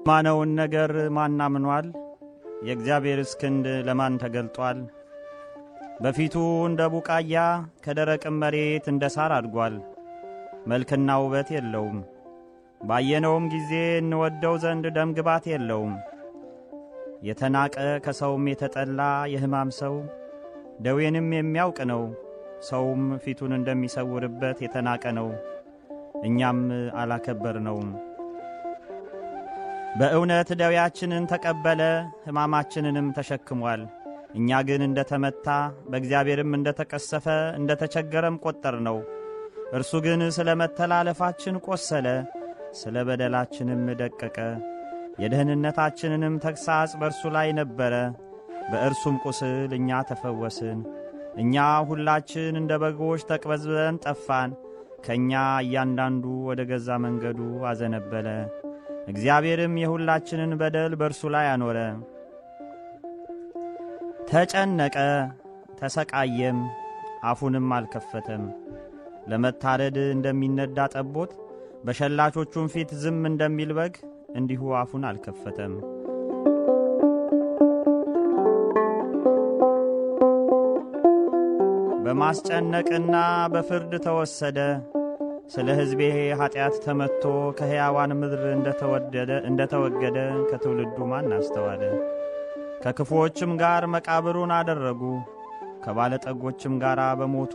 ማነውን ነገር ማን አምኗል? የእግዚአብሔርስ ክንድ ለማን ተገልጧል? በፊቱ እንደ ቡቃያ ከደረቅም መሬት እንደ ሳር አድጓል። መልክና ውበት የለውም፣ ባየነውም ጊዜ እንወደው ዘንድ ደምግባት የለውም። የተናቀ ከሰውም የተጠላ የሕማም ሰው ደዌንም የሚያውቅ ነው። ሰውም ፊቱን እንደሚሰውርበት የተናቀ ነው፣ እኛም አላከበርነውም። በእውነት ደዌያችንን ተቀበለ፣ ሕማማችንንም ተሸክሟል። እኛ ግን እንደተመታ በእግዚአብሔርም እንደተቀሰፈ እንደተቸገረም ቆጠርነው። እርሱ ግን ስለ መተላለፋችን ቆሰለ፣ ስለ በደላችንም ደቀቀ። የደህንነታችንንም ተግሣጽ በእርሱ ላይ ነበረ፣ በእርሱም ቁስል እኛ ተፈወስን። እኛ ሁላችን እንደ በጎች ተቅበዝብዘን ጠፋን፣ ከእኛ እያንዳንዱ ወደ ገዛ መንገዱ አዘነበለ። እግዚአብሔርም የሁላችንን በደል በእርሱ ላይ አኖረ። ተጨነቀ፣ ተሰቃየም፣ አፉንም አልከፈተም። ለመታረድ እንደሚነዳ ጠቦት በሸላቾቹም ፊት ዝም እንደሚል በግ እንዲሁ አፉን አልከፈተም። በማስጨነቅና በፍርድ ተወሰደ። ስለ ሕዝቤ ኃጢአት ተመትቶ ከሕያዋን ምድር እንደተወገደ ከትውልዱ ማን አስተዋለ? ከክፉዎችም ጋር መቃብሩን አደረጉ፣ ከባለጠጎችም ጋር በሞቱ።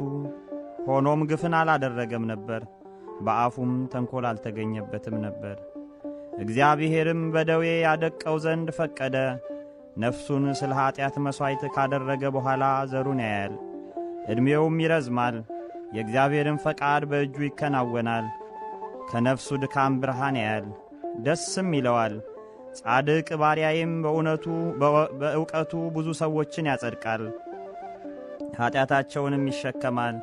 ሆኖም ግፍን አላደረገም ነበር፣ በአፉም ተንኰል አልተገኘበትም ነበር። እግዚአብሔርም በደዌ ያደቀው ዘንድ ፈቀደ። ነፍሱን ስለ ኃጢአት መሥዋዕት ካደረገ በኋላ ዘሩን ያያል፣ ዕድሜውም ይረዝማል። የእግዚአብሔርን ፈቃድ በእጁ ይከናወናል። ከነፍሱ ድካም ብርሃን ያያል፣ ደስም ይለዋል። ጻድቅ ባሪያዬም በእውቀቱ ብዙ ሰዎችን ያጸድቃል፣ ኃጢአታቸውንም ይሸከማል።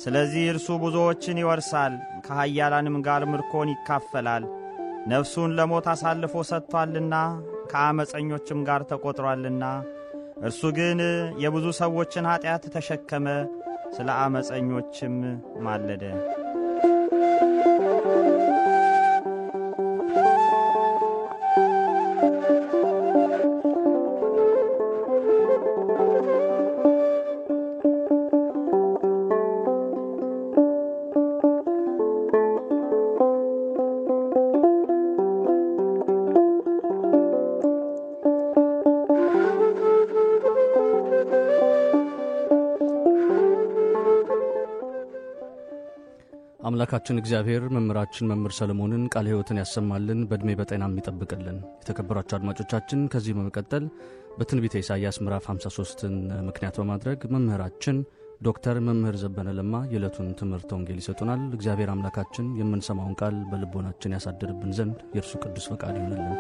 ስለዚህ እርሱ ብዙዎችን ይወርሳል፣ ከኃያላንም ጋር ምርኮን ይካፈላል። ነፍሱን ለሞት አሳልፎ ሰጥቶአልና ከአመፀኞችም ጋር ተቆጥሮአልና። እርሱ ግን የብዙ ሰዎችን ኃጢአት ተሸከመ፣ ስለ አመፀኞችም ማለደ። አምላካችን እግዚአብሔር መምህራችን መምህር ሰለሞንን ቃለ ሕይወትን ያሰማልን፣ በእድሜ በጤናም ይጠብቅልን። የተከበራችሁ አድማጮቻችን ከዚህ በመቀጠል በትንቢተ ኢሳይያስ ምዕራፍ 53ን ምክንያት በማድረግ መምህራችን ዶክተር መምህር ዘበነ ለማ የዕለቱን ትምህርተ ወንጌል ይሰጡናል። እግዚአብሔር አምላካችን የምንሰማውን ቃል በልቦናችን ያሳድርብን ዘንድ የእርሱ ቅዱስ ፈቃድ ይሁንልን።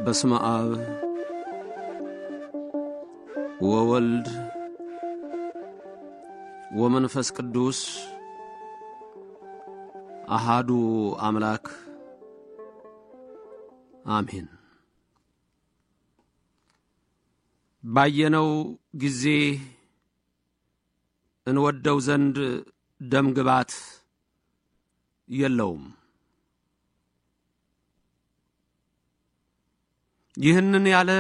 በስመ አብ ወወልድ ወመንፈስ ቅዱስ አሃዱ አምላክ አሜን። ባየነው ጊዜ እንወደው ዘንድ ደምግባት የለውም። ይህንን ያለ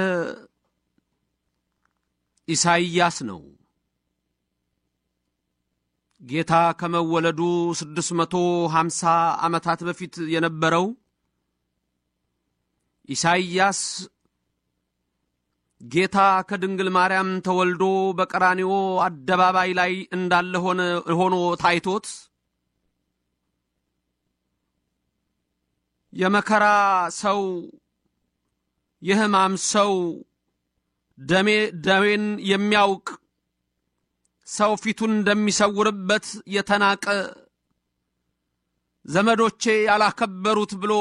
ኢሳይያስ ነው። ጌታ ከመወለዱ 650 ዓመታት በፊት የነበረው ኢሳይያስ ጌታ ከድንግል ማርያም ተወልዶ በቀራንዮ አደባባይ ላይ እንዳለ ሆኖ ታይቶት የመከራ ሰው የሕማም ሰው ደዌን የሚያውቅ ሰው ፊቱን እንደሚሰውርበት የተናቀ ዘመዶቼ ያላከበሩት ብሎ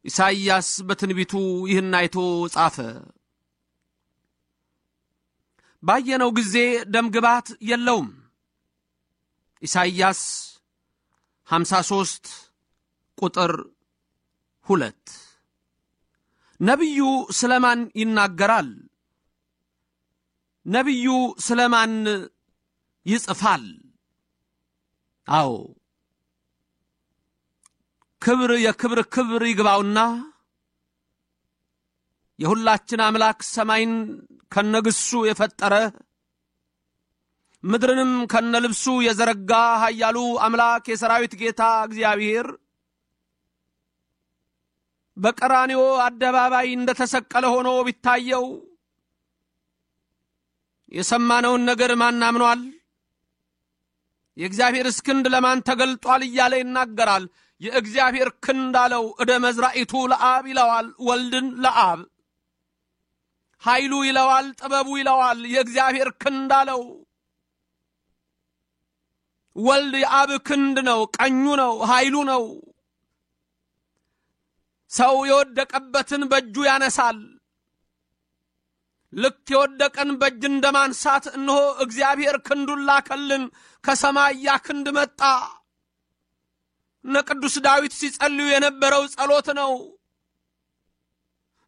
ኢሳይያስ በትንቢቱ ይህን አይቶ ጻፈ። ባየነው ጊዜ ደምግባት የለውም። ኢሳይያስ 53 ቁጥር 2 ነብዩ ስለማን ይናገራል? ነቢዩ ስለማን ይጽፋል? አዎ ክብር የክብር ክብር ይግባውና የሁላችን አምላክ ሰማይን ከነግሱ የፈጠረ ምድርንም ከነልብሱ የዘረጋ ኃያሉ አምላክ የሰራዊት ጌታ እግዚአብሔር በቀራንዮ አደባባይ እንደተሰቀለ ሆኖ ቢታየው የሰማነውን ነገር ማን አምኗል? የእግዚአብሔር ክንድ ለማን ተገልጧል እያለ ይናገራል። የእግዚአብሔር ክንድ አለው እደ መዝራኢቱ ለአብ ይለዋል፣ ወልድን ለአብ ኃይሉ ይለዋል፣ ጥበቡ ይለዋል። የእግዚአብሔር ክንድ አለው። ወልድ የአብ ክንድ ነው፣ ቀኙ ነው፣ ኃይሉ ነው። ሰው የወደቀበትን በእጁ ያነሳል። ልክ የወደቀን በእጅ እንደማንሳት እነሆ እግዚአብሔር ክንዱን ላከልን። ከሰማይ ያ ክንድ መጣ። እነ ቅዱስ ዳዊት ሲጸልዩ የነበረው ጸሎት ነው።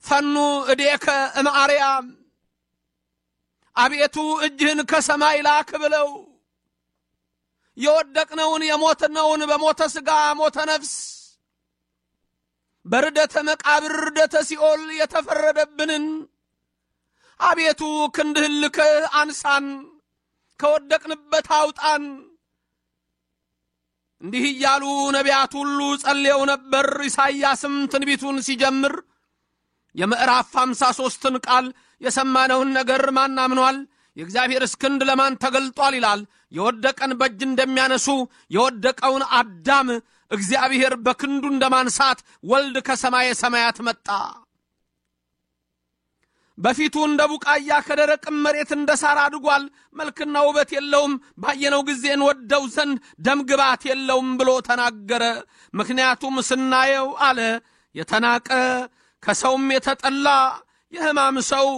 ፈኑ እዴከ እምአርያም፣ አቤቱ እጅህን ከሰማይ ላክ ብለው የወደቅነውን የሞትነውን በሞተ ሥጋ ሞተ ነፍስ በርደተ መቃብር ርደተ ሲኦል የተፈረደብንን አቤቱ ክንድህን ልከህ አንሳን፣ ከወደቅንበት አውጣን። እንዲህ እያሉ ነቢያት ሁሉ ጸልየው ነበር። ኢሳይያስም ትንቢቱን ሲጀምር የምዕራፍ 53ን ቃል የሰማነውን ነገር ማን አምኗል? የእግዚአብሔር ክንድ ለማን ተገልጧል ይላል። የወደቀን በእጅ እንደሚያነሱ የወደቀውን አዳም እግዚአብሔር በክንዱ እንደማንሳት ወልድ ከሰማየ ሰማያት መጣ። በፊቱ እንደ ቡቃያ ከደረቅም መሬት እንደ ሳር አድጓል። መልክና ውበት የለውም፣ ባየነው ጊዜ እንወደው ዘንድ ደም ግባት የለውም ብሎ ተናገረ። ምክንያቱም ስናየው አለ የተናቀ ከሰውም የተጠላ የሕማም ሰው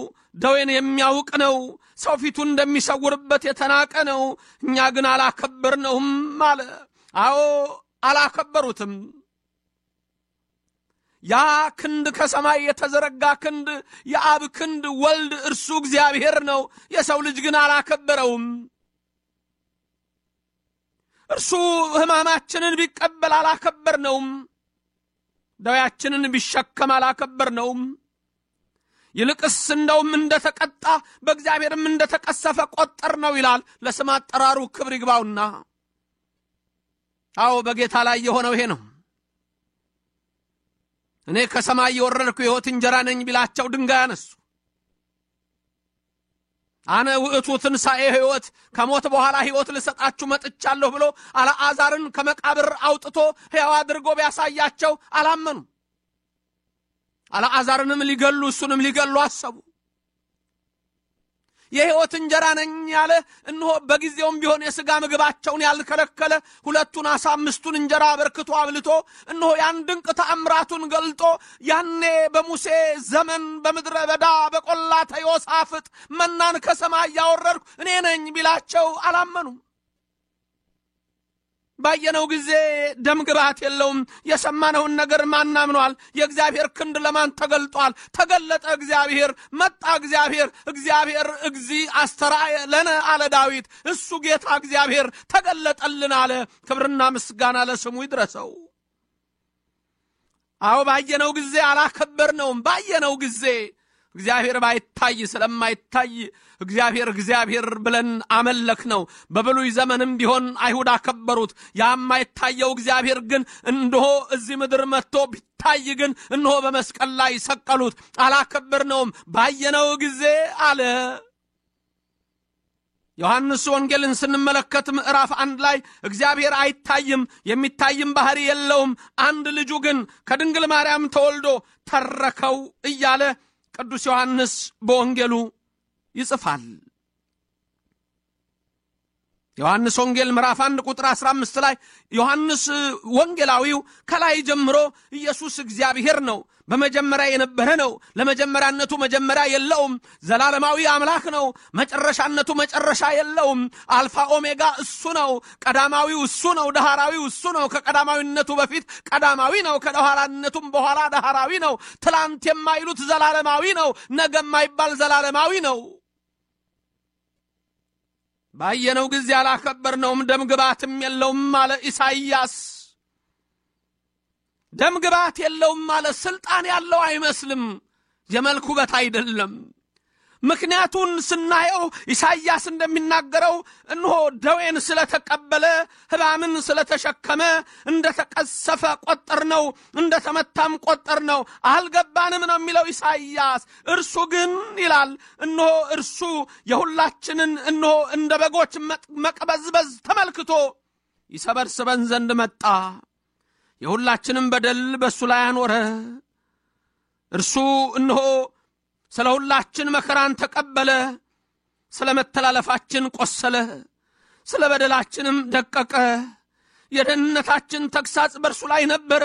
ደዌን የሚያውቅ ነው። ሰው ፊቱን እንደሚሰውርበት የተናቀ ነው። እኛ ግን አላከበርነውም አለ። አዎ አላከበሩትም። ያ ክንድ ከሰማይ የተዘረጋ ክንድ የአብ ክንድ ወልድ እርሱ እግዚአብሔር ነው። የሰው ልጅ ግን አላከበረውም። እርሱ ሕማማችንን ቢቀበል አላከበርነውም። ደዌያችንን ቢሸከም አላከበርነውም። ይልቅስ እንደውም እንደተቀጣ በእግዚአብሔርም እንደተቀሰፈ ቆጠር ነው ይላል። ለስም አጠራሩ ክብር ይግባውና አዎ በጌታ ላይ የሆነው ይሄ ነው። እኔ ከሰማይ የወረድኩ የሕይወት እንጀራ ነኝ ቢላቸው ድንጋይ አነሱ። አነ ውእቱ ትንሣኤ ሕይወት፣ ከሞት በኋላ ሕይወት ልሰጣችሁ መጥቻለሁ ብሎ አልዓዛርን ከመቃብር አውጥቶ ሕያው አድርጎ ቢያሳያቸው አላመኑ። አልዓዛርንም ሊገሉ እሱንም ሊገሉ አሰቡ። የሕይወት እንጀራ ነኝ ያለ እነሆ በጊዜውም ቢሆን የሥጋ ምግባቸውን ያልከለከለ 2 ዓሣ 5 እንጀራ አበርክቶ አብልቶ እነሆ ያን ድንቅ ተአምራቱን ገልጦ ያኔ በሙሴ ዘመን በምድረ በዳ በቈላተ ዮሳፍጥ መናን ከሰማይ ያወረድኩ እኔ ነኝ ቢላቸው አላመኑም። ባየነው ጊዜ ደም ግባት የለውም። የሰማነውን ነገር ማን አምኗል? የእግዚአብሔር ክንድ ለማን ተገልጧል? ተገለጠ እግዚአብሔር፣ መጣ እግዚአብሔር። እግዚአብሔር እግዚ አስተርአየ ለነ አለ ዳዊት። እሱ ጌታ እግዚአብሔር ተገለጠልን አለ። ክብርና ምስጋና ለስሙ ይድረሰው። አዎ ባየነው ጊዜ አላከበርነውም። ባየነው ጊዜ እግዚአብሔር ባይታይ ስለማይታይ እግዚአብሔር ብለን አመለክ ነው። በብሉይ ዘመንም ቢሆን አይሁድ አከበሩት። ያማይታየው እግዚአብሔር ግን እንሆ እዚህ ምድር መጥቶ ቢታይ ግን እንሆ በመስቀል ላይ ሰቀሉት። አላከበርነውም። ባየነው ጊዜ አለ። ዮሐንስ ወንጌልን ስንመለከት ምዕራፍ 1 ላይ እግዚአብሔር አይታይም፣ የሚታይም ባህሪ የለውም፣ አንድ ልጁ ግን ከድንግል ማርያም ተወልዶ ተረከው እያለ ቅዱስ ዮሐንስ በወንጌሉ ይጽፋል። ዮሐንስ ወንጌል ምዕራፍ 1 ቁጥር 15 ላይ ዮሐንስ ወንጌላዊው ከላይ ጀምሮ ኢየሱስ እግዚአብሔር ነው፣ በመጀመሪያ የነበረ ነው፣ ለመጀመሪያነቱ መጀመሪያ የለውም፣ ዘላለማዊ አምላክ ነው፣ መጨረሻነቱ መጨረሻ የለውም፣ አልፋ ኦሜጋ እሱ ነው፣ ቀዳማዊው እሱ ነው፣ ዳህራዊው እሱ ነው፣ ከቀዳማዊነቱ በፊት ቀዳማዊ ነው፣ ከዳህራነቱም በኋላ ዳህራዊ ነው፣ ትላንት የማይሉት ዘላለማዊ ነው፣ ነገ የማይባል ዘላለማዊ ነው። ባየነው ጊዜ አላከበርነውም፣ ደምግባትም የለውም አለ ኢሳይያስ። ደምግባት የለውም አለ። ስልጣን ያለው አይመስልም፣ የመልኩ ውበት አይደለም። ምክንያቱን ስናየው ኢሳይያስ እንደሚናገረው እነሆ ደዌን ስለተቀበለ ሕማምን ስለተሸከመ እንደተቀሰፈ ቆጠርነው፣ እንደተመታም ቆጠርነው፣ አልገባንም ነው የሚለው ኢሳይያስ። እርሱ ግን ይላል እነሆ እርሱ የሁላችንን እነሆ እንደ በጎች መቅበዝበዝ ተመልክቶ ይሰበስበን ዘንድ መጣ፣ የሁላችንም በደል በእሱ ላይ አኖረ። እርሱ እነሆ ስለ ሁላችን መከራን ተቀበለ፣ ስለ መተላለፋችን ቆሰለ፣ ስለ በደላችንም ደቀቀ። የደህንነታችን ተግሳጽ በእርሱ ላይ ነበረ፣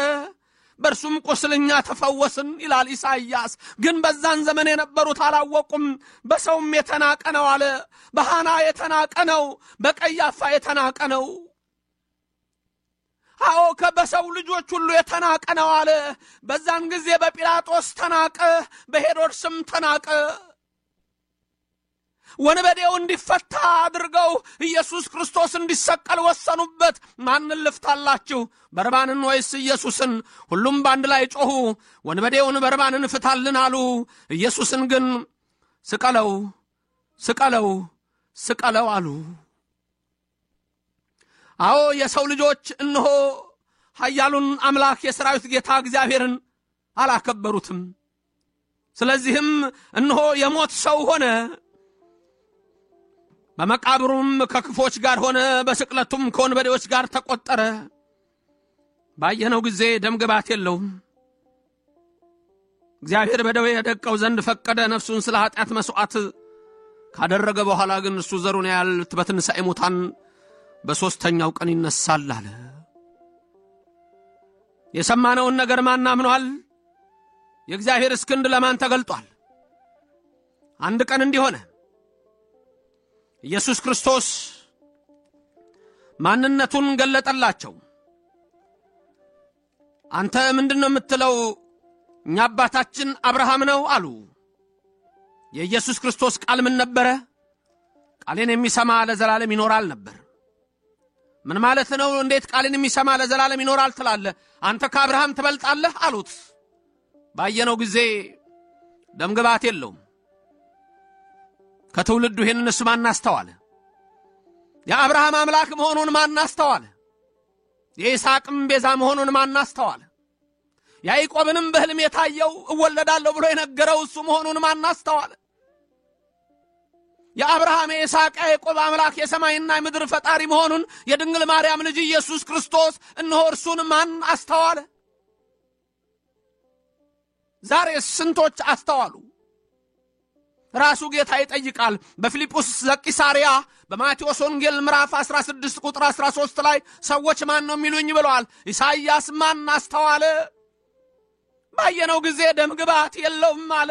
በእርሱም ቁስልኛ ተፈወስን ይላል ኢሳይያስ። ግን በዛን ዘመን የነበሩት አላወቁም። በሰውም የተናቀ ነው አለ። በሐና የተናቀ ነው፣ በቀያፋ የተናቀ ነው። አዎ በሰው ልጆች ሁሉ የተናቀ ነው አለ። በዛን ጊዜ በጲላጦስ ተናቀ፣ በሄሮድስም ተናቀ። ወንበዴው እንዲፈታ አድርገው ኢየሱስ ክርስቶስ እንዲሰቀል ወሰኑበት። ማንን ልፍታላችሁ? በርባንን ወይስ ኢየሱስን? ሁሉም በአንድ ላይ ጮኹ፣ ወንበዴውን በርባንን ፍታልን አሉ። ኢየሱስን ግን ስቀለው፣ ስቀለው፣ ስቀለው አሉ። አዎ የሰው ልጆች እነሆ ኃያሉን አምላክ የሰራዊት ጌታ እግዚአብሔርን አላከበሩትም። ስለዚህም እነሆ የሞት ሰው ሆነ፣ በመቃብሩም ከክፎች ጋር ሆነ፣ በስቅለቱም ከወንበዴዎች ጋር ተቆጠረ። ባየነው ጊዜ ደምግባት የለውም። እግዚአብሔር በደዌ ያደቀው ዘንድ ፈቀደ፣ ነፍሱን ስለ ኃጢአት መስዋዕት ካደረገ በኋላ ግን እሱ ዘሩን ያህል በትንሣኤ ሙታን በሦስተኛው ቀን ይነሳል አለ። የሰማነውን ነገር ማን አምኗል? የእግዚአብሔር እስክንድ ለማን ተገልጧል? አንድ ቀን እንዲሆነ ኢየሱስ ክርስቶስ ማንነቱን ገለጠላቸው። አንተ ምንድነው የምትለው? እኛ አባታችን አብርሃም ነው አሉ። የኢየሱስ ክርስቶስ ቃል ምን ነበረ? ቃሌን የሚሰማ ለዘላለም ይኖራል ነበር። ምን ማለት ነው? እንዴት ቃልን የሚሰማ ለዘላለም ይኖራል ትላለህ? አንተ ከአብርሃም ትበልጣለህ አሉት። ባየነው ጊዜ ደምግባት የለውም። ከትውልዱ ይሄንንስ ማን አስተዋለ? የአብርሃም አምላክ መሆኑን ማን አስተዋለ? የይስሐቅም ቤዛ መሆኑን ማን አስተዋለ? ያዕቆብንም በሕልም የታየው እወለዳለሁ ብሎ የነገረው እሱ መሆኑን ማን አስተዋለ? የአብርሃም የይስሐቅ ያዕቆብ አምላክ የሰማይና የምድር ፈጣሪ መሆኑን የድንግል ማርያም ልጅ ኢየሱስ ክርስቶስ እነሆ እርሱን ማን አስተዋለ? ዛሬ ስንቶች አስተዋሉ? ራሱ ጌታ ይጠይቃል። በፊልጶስ ዘቂሳርያ በማቴዎስ ወንጌል ምዕራፍ 16 ቁጥር 13 ላይ ሰዎች ማን ነው የሚሉኝ ብለዋል። ኢሳይያስ ማን አስተዋለ? ባየነው ጊዜ ደምግባት የለውም አለ።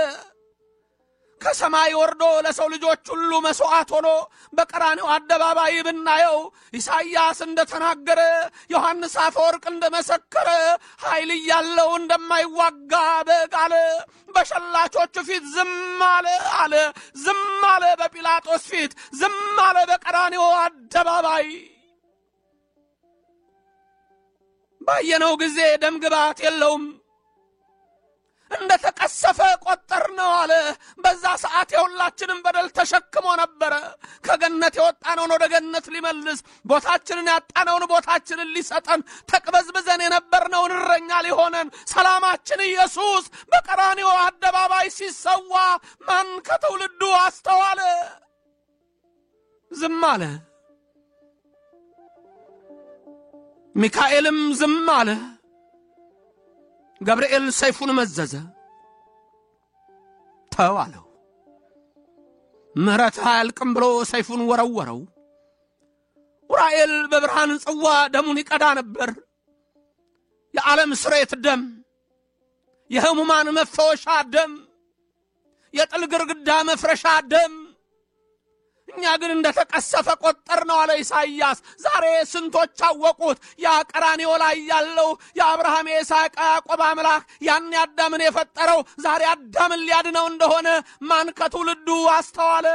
ከሰማይ ወርዶ ለሰው ልጆች ሁሉ መስዋዕት ሆኖ በቀራንዮ አደባባይ ብናየው ኢሳይያስ እንደተናገረ፣ ዮሐንስ አፈወርቅ እንደመሰከረ ኃይል ያለው እንደማይዋጋ በግ አለ። በሸላቾች ፊት ዝም አለ አለ። ዝም አለ በጲላጦስ ፊት፣ ዝም አለ በቀራንዮ አደባባይ። ባየነው ጊዜ ደምግባት የለውም። እንደተቀሰፈ ቆጠርነው አለ። በዛ ሰዓት የሁላችንም በደል ተሸክሞ ነበረ። ከገነት የወጣነውን ወደ ገነት ሊመልስ፣ ቦታችንን ያጣነውን ቦታችንን ሊሰጠን፣ ተቅበዝብዘን የነበርነውን እረኛ ሊሆነን፣ ሰላማችን ኢየሱስ በቀራንዮ አደባባይ ሲሰዋ ማን ከትውልዱ አስተዋለ? ዝም አለ። ሚካኤልም ዝም አለ። ገብርኤል ሰይፉን መዘዘ፣ ተው አለው። ምሕረት አያልቅም ብሎ ሰይፉን ወረወረው። ኡራኤል በብርሃን ጽዋ ደሙን ይቀዳ ነበር። የዓለም ስርየት ደም፣ የሕሙማን መፈወሻ ደም፣ የጥል ግርግዳ መፍረሻ ደም። እኛ ግን እንደተቀሰፈ ቆጠርነው አለ ኢሳይያስ። ዛሬ ስንቶች አወቁት? ያ ቀራንዮ ላይ ያለው የአብርሃም የይስሐቅ ያዕቆብ አምላክ ያን አዳምን የፈጠረው ዛሬ አዳምን ሊያድነው እንደሆነ ማን ከትውልዱ አስተዋለ?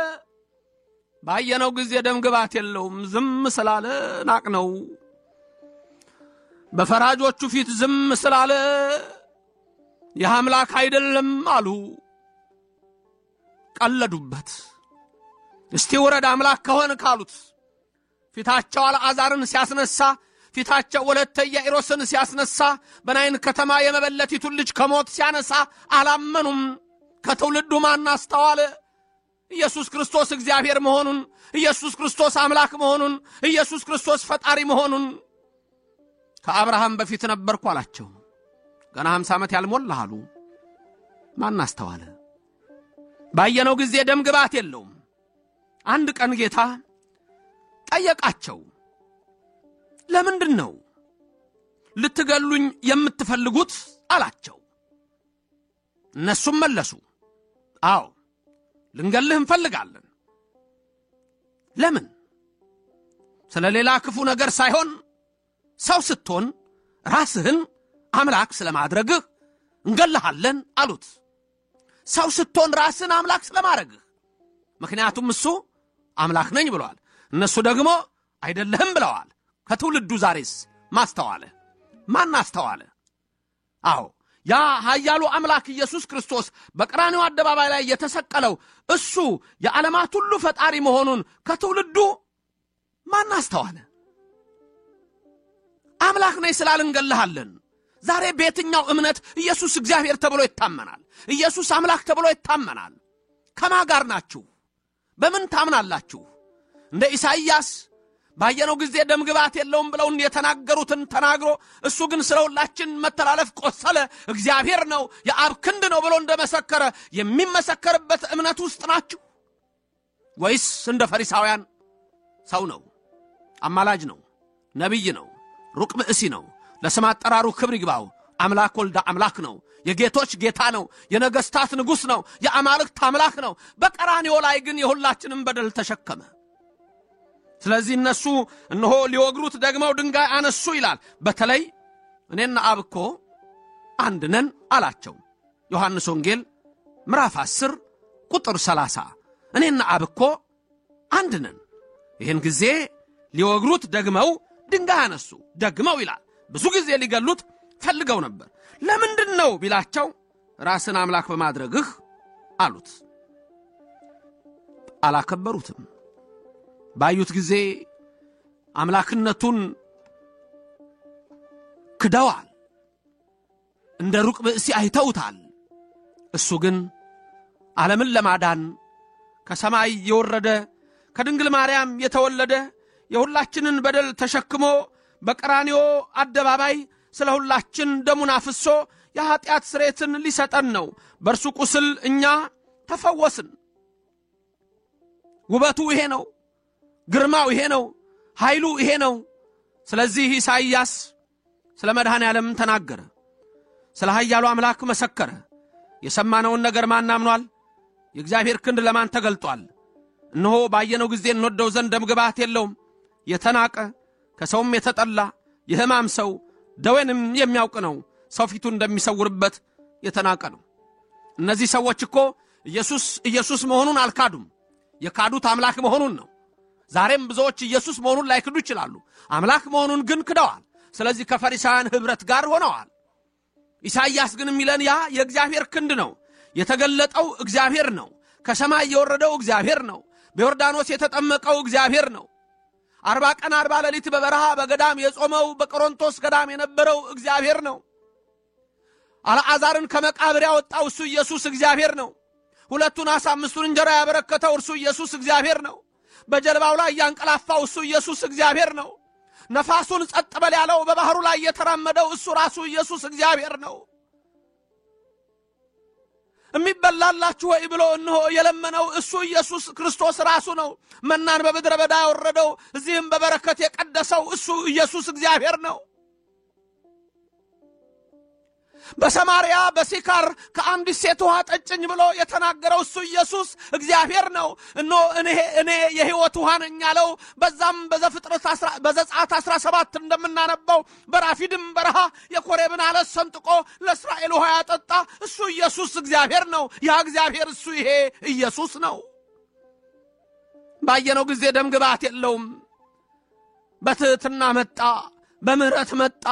ባየነው ጊዜ ደም ግባት የለውም ዝም ስላለ ናቅነው በፈራጆቹ ፊት ዝም ስላለ የአምላክ አይደለም አሉ ቀለዱበት እስቲ ወረድ አምላክ ከሆነ ካሉት ፊታቸው አልዓዛርን ሲያስነሳ ፊታቸው ወለተ ኢያኢሮስን ሲያስነሳ በናይን ከተማ የመበለቲቱን ልጅ ከሞት ሲያነሳ አላመኑም ከትውልዱ ማን አስተዋለ ኢየሱስ ክርስቶስ እግዚአብሔር መሆኑን ኢየሱስ ክርስቶስ አምላክ መሆኑን ኢየሱስ ክርስቶስ ፈጣሪ መሆኑን ከአብርሃም በፊት ነበርኩ አላቸው ገና 50 ዓመት ያልሞላ አሉ ማን አስተዋለ ባየነው ጊዜ ደም ግባት የለውም አንድ ቀን ጌታ ጠየቃቸው ለምንድነው ልትገሉኝ የምትፈልጉት አላቸው እነሱም መለሱ አዎ ልንገልህ እንፈልጋለን ለምን ስለሌላ ክፉ ነገር ሳይሆን ሰው ስትሆን ራስህን አምላክ ስለማድረግህ እንገልሃለን አሉት ሰው ስትሆን ራስህን አምላክ ስለማድረግህ ምክንያቱም እሱ አምላክ ነኝ ብለዋል እነሱ ደግሞ አይደለህም ብለዋል ከትውልዱ ዛሬስ ማስተዋለ ማን አስተዋለ አዎ ያ ኃያሉ አምላክ ኢየሱስ ክርስቶስ በቀራንዮ አደባባይ ላይ የተሰቀለው እሱ የዓለማት ሁሉ ፈጣሪ መሆኑን ከትውልዱ ማን አስተዋለ አምላክ ነኝ ስላልን እንገልሃለን ዛሬ በየትኛው እምነት ኢየሱስ እግዚአብሔር ተብሎ ይታመናል ኢየሱስ አምላክ ተብሎ ይታመናል ከማን ጋር ናችሁ በምን ታምናላችሁ እንደ ኢሳይያስ ባየነው ጊዜ ደም ግባት የለውም ብለው የተናገሩትን ተናግሮ እሱ ግን ስለሁላችን መተላለፍ ቆሰለ እግዚአብሔር ነው የአብ ክንድ ነው ብሎ እንደመሰከረ የሚመሰከርበት እምነት ውስጥ ናችሁ ወይስ እንደ ፈሪሳውያን ሰው ነው አማላጅ ነው ነብይ ነው ሩቅ ብእሲ ነው ለስም አጠራሩ ክብር ይግባው አምላክ ወልደ አምላክ ነው የጌቶች ጌታ ነው የነገስታት ንጉስ ነው የአማልክት አምላክ ነው በቀራንዮ ላይ ግን የሁላችንም በደል ተሸከመ ስለዚህ እነሱ እነሆ ሊወግሩት ደግመው ድንጋይ አነሱ ይላል በተለይ እኔና አብ እኮ አንድ ነን አላቸው ዮሐንስ ወንጌል ምዕራፍ 10 ቁጥር 30 እኔና አብ እኮ አንድ ነን ይሄን ጊዜ ሊወግሩት ደግመው ድንጋይ አነሱ ደግመው ይላል ብዙ ጊዜ ሊገሉት ፈልገው ነበር ለምንድነው ቢላቸው ራስን አምላክ በማድረግህ አሉት አላከበሩትም ባዩት ጊዜ አምላክነቱን ክደዋል እንደ ሩቅ ብእሲ አይተውታል እሱ ግን ዓለምን ለማዳን ከሰማይ የወረደ ከድንግል ማርያም የተወለደ የሁላችንን በደል ተሸክሞ በቀራንዮ አደባባይ ስለሁላችን ደሙን አፍሶ የኃጢአት ስርየትን ሊሰጠን ነው በእርሱ ቁስል እኛ ተፈወስን ውበቱ ይሄ ነው ግርማው ይሄ ነው ኃይሉ ይሄ ነው ስለዚህ ኢሳይያስ ስለ መድኃኔ ዓለም ተናገረ ስለ ኃያሉ አምላክ መሰከረ የሰማነውን ነገር ማን አምኗል የእግዚአብሔር ክንድ ለማን ተገልጧል እነሆ ባየነው ጊዜ እንወደው ዘንድ ደም ግባት የለውም የተናቀ ከሰውም የተጠላ የሕማም ሰው ደዌንም የሚያውቅ ነው ሰው ፊቱን እንደሚሰውርበት የተናቀ ነው እነዚህ ሰዎች እኮ ኢየሱስ መሆኑን አልካዱም የካዱት አምላክ መሆኑን ነው ዛሬም ብዙዎች ኢየሱስ መሆኑን ላይክዱ ይችላሉ አምላክ መሆኑን ግን ክደዋል ስለዚህ ከፈሪሳውያን ህብረት ጋር ሆነዋል ኢሳይያስ ግን የሚለን ያ የእግዚአብሔር ክንድ ነው የተገለጠው እግዚአብሔር ነው ከሰማይ የወረደው እግዚአብሔር ነው በዮርዳኖስ የተጠመቀው እግዚአብሔር ነው 40 ቀን 40 ሌሊት በበረሃ በገዳም የጾመው በቆሮንቶስ ገዳም የነበረው እግዚአብሔር ነው አልዓዛርን ከመቃብር ያወጣው እሱ ኢየሱስ እግዚአብሔር ነው ሁለቱን ዓሣ 5 እንጀራ ያበረከተው እርሱ ኢየሱስ እግዚአብሔር ነው በጀልባው ላይ ያንቀላፋው እሱ ኢየሱስ እግዚአብሔር ነው ነፋሱን ጸጥ በል ያለው በባህሩ ላይ የተራመደው እሱ ራሱ ኢየሱስ እግዚአብሔር ነው የሚበላላችሁ ወይ ብሎ እንሆ የለመነው እሱ ኢየሱስ ክርስቶስ ራሱ ነው መናን በምድረ በዳ ያወረደው እዚህም በበረከት የቀደሰው እሱ ኢየሱስ እግዚአብሔር ነው በሰማርያ በሲካር ከአንዲት ሴት ውሃ ጠጭኝ ብሎ የተናገረው እሱ ኢየሱስ እግዚአብሔር ነው እኖ እኔ የሕይወት ውሃ ነኝ ያለው በዛም በዘጸአት 17 እንደምናነበው በራፊድም በረሃ የኮሬብን አለት ሰንጥቆ ለእስራኤል ውሃ ያጠጣ እሱ ኢየሱስ እግዚአብሔር ነው ያ እግዚአብሔር እሱ ይሄ ኢየሱስ ነው ባየነው ጊዜ ደም ግባት የለውም። በትህትና መጣ፣ በምህረት መጣ፣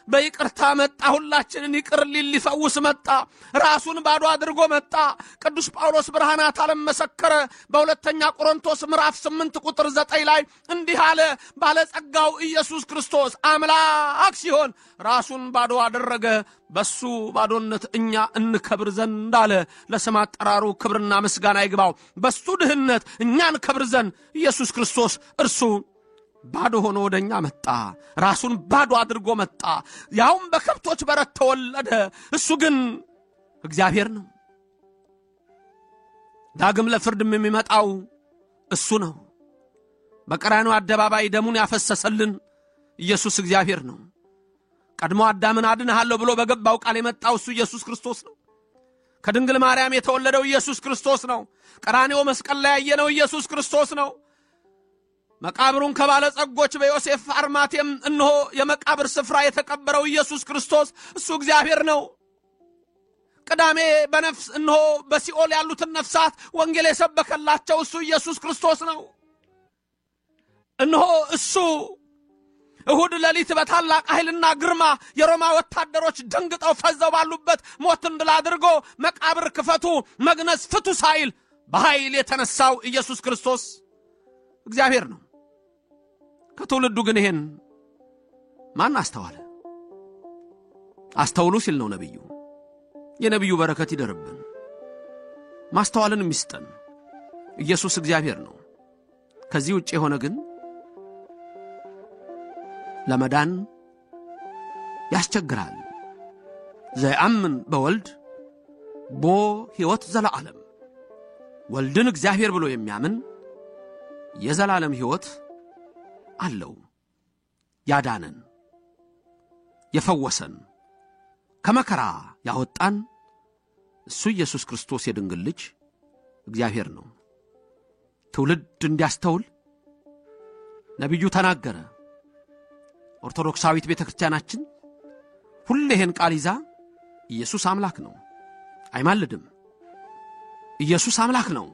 በይቅርታ መጣ፣ ሁላችንን ይቅር ሊፈውስ መጣ፣ ራሱን ባዶ አድርጎ መጣ። ቅዱስ ጳውሎስ ብርሃናት ዓለም መሰከረ። በሁለተኛ ቆሮንቶስ ምዕራፍ 8 ቁጥር 9 ላይ እንዲህ አለ፣ ባለጸጋው ኢየሱስ ክርስቶስ አምላክ ሲሆን ራሱን ባዶ አደረገ፣ በሱ ባዶነት እኛ እንከብር ዘንድ አለ። ለስም አጠራሩ ክብርና ምስጋና ይግባው። በሱ ድህነት እኛ እንከብር ዘንድ ኢየሱስ ክርስቶስ እርሱ ባዶ ሆኖ ወደኛ መጣ። ራሱን ባዶ አድርጎ መጣ። ያውም በከብቶች በረት ተወለደ። እሱ ግን እግዚአብሔር ነው። ዳግም ለፍርድም የሚመጣው እሱ ነው። በቀራንዮ አደባባይ ደሙን ያፈሰሰልን ኢየሱስ እግዚአብሔር ነው። ቀድሞ አዳምን አድንሃለሁ ብሎ በገባው ቃል የመጣው እሱ ኢየሱስ ክርስቶስ ነው። ከድንግል ማርያም የተወለደው ኢየሱስ ክርስቶስ ነው። ቀራንዮ መስቀል ላይ ያየነው ኢየሱስ ክርስቶስ ነው። መቃብሩን ከባለጸጎች በዮሴፍ አርማቴም እነሆ የመቃብር ስፍራ የተቀበረው ኢየሱስ ክርስቶስ እሱ እግዚአብሔር ነው። ቅዳሜ በነፍስ እነሆ በሲኦል ያሉትን ነፍሳት ወንጌል የሰበከላቸው እሱ ኢየሱስ ክርስቶስ ነው። እነሆ እሱ እሁድ ሌሊት በታላቅ ኃይልና ግርማ የሮማ ወታደሮች ደንግጠው ፈዘው ባሉበት ሞትን ድል አድርጎ መቃብር ክፈቱ መግነዝ ፍቱ ሳይል በኃይል የተነሳው ኢየሱስ ክርስቶስ እግዚአብሔር ነው። ከትውልዱ ግን ይሄን ማን አስተዋለ? አስተውሉ ሲል ነው ነብዩ። የነብዩ በረከት ይደርብን፣ ማስተዋልን ይስጠን። ኢየሱስ እግዚአብሔር ነው። ከዚህ ውጭ የሆነ ግን ለመዳን ያስቸግራል። ዘያምን በወልድ ቦ ሕይወት ዘለዓለም፣ ወልድን እግዚአብሔር ብሎ የሚያምን የዘላለም ሕይወት አለው። ያዳነን፣ የፈወሰን፣ ከመከራ ያወጣን እሱ ኢየሱስ ክርስቶስ የድንግል ልጅ እግዚአብሔር ነው። ትውልድ እንዲያስተውል ነብዩ ተናገረ። ኦርቶዶክሳዊት ቤተክርስቲያናችን ሁሌ ይሄን ቃል ይዛ ኢየሱስ አምላክ ነው፣ አይማልድም። ኢየሱስ አምላክ ነው።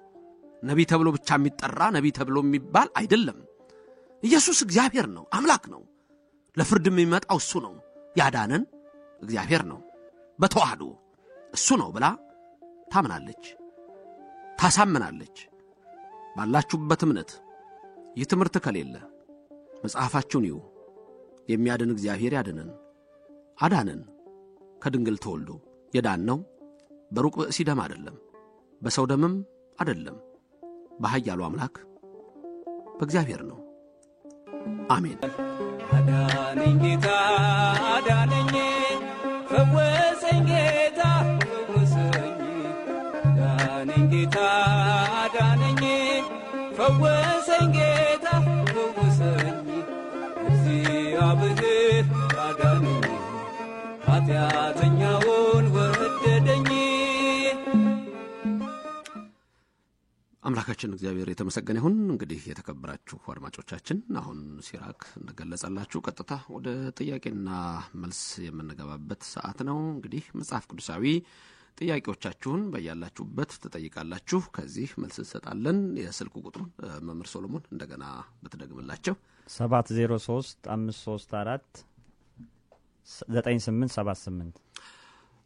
ነቢይ ተብሎ ብቻ የሚጠራ ነቢይ ተብሎ የሚባል አይደለም። ኢየሱስ እግዚአብሔር ነው፣ አምላክ ነው። ለፍርድ የሚመጣው እሱ ነው። ያዳነን እግዚአብሔር ነው። በተዋህዶ እሱ ነው ብላ ታምናለች፣ ታሳምናለች። ባላችሁበት እምነት ይህ ትምህርት ከሌለ መጽሐፋችሁን ይዩ። የሚያድን እግዚአብሔር ያድነን፣ አዳነን። ከድንግል ተወልዶ የዳነው በሩቅ ብእሲ ደም አይደለም፣ በሰው ደምም አይደለም፣ በኃያሉ አምላክ በእግዚአብሔር ነው። አሜን። አዳነኝ ጌታ አዳነኝ፣ ፈወሰኝ ጌታ ፈወሰኝ። አዳነኝ ጌታ አዳነኝ፣ ፈወሰኝ ጌታ ፈወሰኝ። እግዚአብሔር አዳነኝ፣ ኃጢአተኛውን ወደደኝ። አምላካችን እግዚአብሔር የተመሰገነ ይሁን። እንግዲህ የተከበራችሁ አድማጮቻችን አሁን ሲራክ እንደገለጸላችሁ ቀጥታ ወደ ጥያቄና መልስ የምንገባበት ሰዓት ነው። እንግዲህ መጽሐፍ ቅዱሳዊ ጥያቄዎቻችሁን በያላችሁበት ትጠይቃላችሁ፣ ከዚህ መልስ እንሰጣለን። የስልክ ቁጥሩን መምህር ሶሎሞን እንደገና ብትደግምላቸው 703 534 9878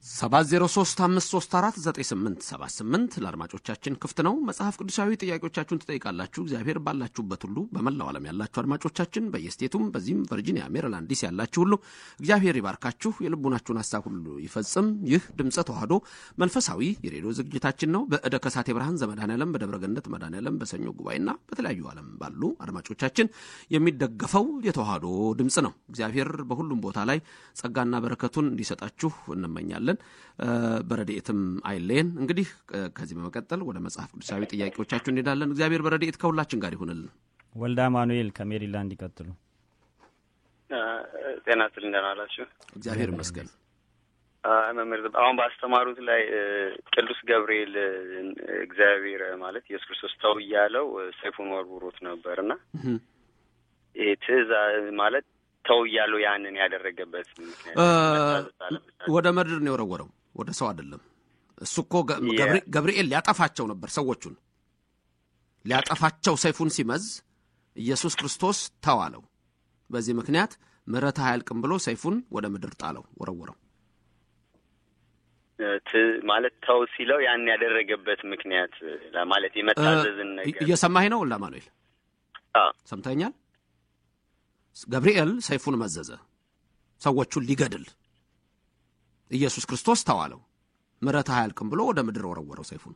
703 534 9878 ለአድማጮቻችን ክፍት ነው። መጽሐፍ ቅዱሳዊ ጥያቄዎቻችሁን ትጠይቃላችሁ። እግዚአብሔር ባላችሁበት ሁሉ በመላው ዓለም ያላችሁ አድማጮቻችን በየስቴቱም በዚህም ቨርጂኒያ፣ ሜሪላንድ፣ ዲሲ ያላችሁ ሁሉ እግዚአብሔር ይባርካችሁ፣ የልቡናችሁን ሐሳብ ሁሉ ይፈጽም። ይህ ድምጸ ተዋህዶ መንፈሳዊ የሬዲዮ ዝግጅታችን ነው። በእደ ከሳቴ ብርሃን ዘመድኃኔዓለም በደብረ ገነት መድኃኔዓለም በሰኞ ጉባኤና በተለያዩ ዓለም ባሉ አድማጮቻችን የሚደገፈው የተዋህዶ ድምጽ ነው። እግዚአብሔር በሁሉም ቦታ ላይ ጸጋና በረከቱን እንዲሰጣችሁ እንመኛለን። በረድኤትም አይለየን። እንግዲህ ከዚህ በመቀጠል ወደ መጽሐፍ ቅዱሳዊ ጥያቄዎቻችሁ እንሄዳለን። እግዚአብሔር በረድኤት ከሁላችን ጋር ይሁንልን። ወልደ አማኑኤል ከሜሪላንድ ይቀጥሉ። ጤና ይስጥልኝ። እንደምን አላችሁ? እግዚአብሔር ይመስገን። መምህር አሁን ባስተማሩት ላይ ቅዱስ ገብርኤል እግዚአብሔር ማለት ኢየሱስ ክርስቶስ ተው እያለው ሰይፉን ወርውሮት ነበርና ይሄ ትእዛዝ ማለት ተው እያለው ያንን ያደረገበት ምክንያት ወደ ምድር ነው የወረወረው፣ ወደ ሰው አይደለም። እሱ እኮ ገብርኤል ሊያጠፋቸው ነበር፣ ሰዎቹን ሊያጠፋቸው ሰይፉን ሲመዝ ኢየሱስ ክርስቶስ ተዋለው። በዚህ ምክንያት ምሕረት አያልቅም ብሎ ሰይፉን ወደ ምድር ጣለው፣ ወረወረው። ማለት ተው ሲለው ያን ያደረገበት ምክንያት ማለት የመታዘዝን ነገር እየሰማኸኝ ነው ለማኑኤል? ሰምተኛል? ገብርኤል ሰይፉን መዘዘ ሰዎቹን ሊገድል፣ ኢየሱስ ክርስቶስ ተዋለው፣ ምሕረት አያልቅም ብሎ ወደ ምድር ወረወረው ሰይፉን።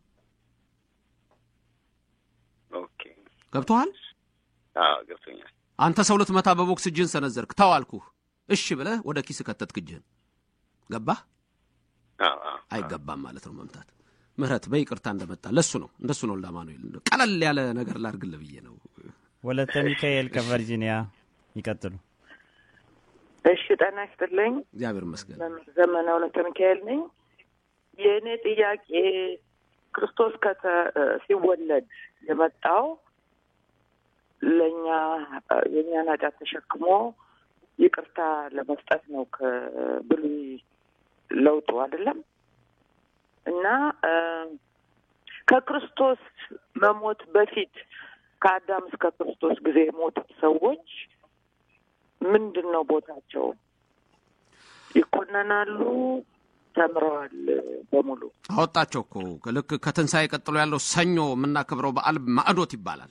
ኦኬ ገብቶሃል? ገብቶኛል። አንተ ሰው ልትመታ በቦክስ እጅህን ሰነዘርክ፣ ተዋልኩህ፣ እሺ ብለህ ወደ ኪስ ከተትክ እጅህን። ገባህ? አይገባም ማለት ነው መምታት። ምሕረት በይቅርታ እንደመጣ እንደሱ ነው ለማኑኤል። ቀለል ያለ ነገር ላድርግልህ ብዬ ነው። ወለተ ሚካኤል ከቨርጂኒያ ይቀጥሉ። እሺ ጤና ይስጥልኝ። እግዚአብሔር ይመስገን። ዘመነ ወለተ ሚካኤል ነኝ። የኔ ጥያቄ ክርስቶስ ሲወለድ የመጣው ለኛ የኛን ኃጢአት ተሸክሞ ይቅርታ ለመስጠት ነው ከብሉይ ለውጡ አይደለም? እና ከክርስቶስ መሞት በፊት ከአዳም እስከ ክርስቶስ ጊዜ የሞቱት ሰዎች ምንድነው ቦታቸው? ይኮነናሉ? ተምረዋል? በሙሉ አወጣቸው እኮ። ልክ ከትንሣኤ ቀጥሎ ያለው ሰኞ የምናከብረው በዓል ማዕዶት ይባላል።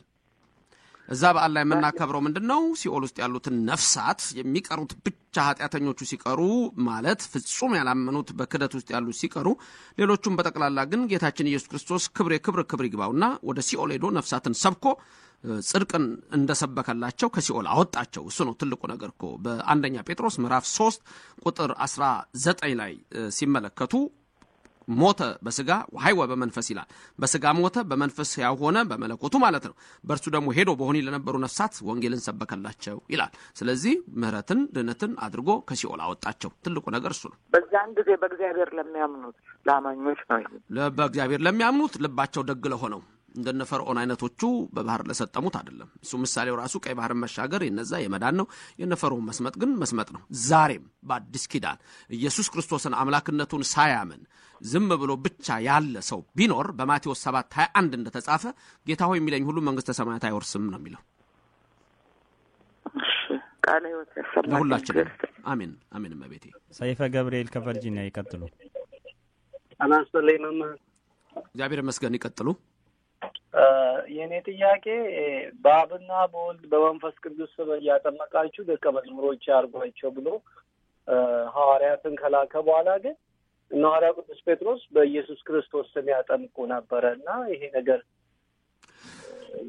እዛ በዓል ላይ የምናከብረው ምንድነው? ሲኦል ውስጥ ያሉትን ነፍሳት የሚቀሩት ብቻ ኃጢአተኞቹ ሲቀሩ ማለት ፍጹም ያላመኑት በክደት ውስጥ ያሉት ሲቀሩ፣ ሌሎቹም በጠቅላላ ግን ጌታችን ኢየሱስ ክርስቶስ ክብር ይግባውና ወደ ሲኦል ሄዶ ነፍሳትን ሰብኮ ጽድቅን እንደሰበከላቸው ከሲኦል አወጣቸው። እሱ ነው ትልቁ ነገር እኮ። በአንደኛ ጴጥሮስ ምዕራፍ 3 ቁጥር 19 ላይ ሲመለከቱ ሞተ በስጋ ወሐይወ በመንፈስ ይላል። በስጋ ሞተ፣ በመንፈስ ሕያው ሆነ፣ በመለኮቱ ማለት ነው። በእርሱ ደግሞ ሄዶ በሆኒ ለነበሩ ነፍሳት ወንጌልን ሰበከላቸው ይላል። ስለዚህ ምሕረትን ድነትን አድርጎ ከሲኦል አወጣቸው። ትልቁ ነገር እሱ ነው። በዛን ጊዜ በእግዚአብሔር ለሚያምኑት ለአማኞች ነው። በእግዚአብሔር ለሚያምኑት ልባቸው ደግ ለሆነው እንደነ ፈርዖን አይነቶቹ በባህር ለሰጠሙት አይደለም። እሱ ምሳሌው ራሱ ቀይ ባህርን መሻገር የነዛ የመዳን ነው። የነ ፈርዖን መስመጥ ግን መስመጥ ነው። ዛሬም በአዲስ ኪዳን ኢየሱስ ክርስቶስን አምላክነቱን ሳያምን ዝም ብሎ ብቻ ያለ ሰው ቢኖር በማቴዎስ 7:21 እንደተጻፈ ጌታ ሆይ የሚለኝ ሁሉ መንግስተ ሰማያት አይወርስም ነው የሚለው። ቃለ ሕይወት ያሰማል ለሁላችንም። አሜን አሜን። እመቤቴ ሰይፈ ገብርኤል ከቨርጂኒያ ይቀጥሉ። አናስተለይ መምህር እግዚአብሔር ይመስገን። ይቀጥሉ። የኔ ጥያቄ በአብና በወልድ በመንፈስ ቅዱስ ስም እያጠመቃችሁ ደቀ መዝሙሮች አድርጓቸው ብሎ ሐዋርያትን ከላከ በኋላ ግን እነ ሐዋርያው ቅዱስ ጴጥሮስ በኢየሱስ ክርስቶስ ስም ያጠምቁ ነበረና ይሄ ነገር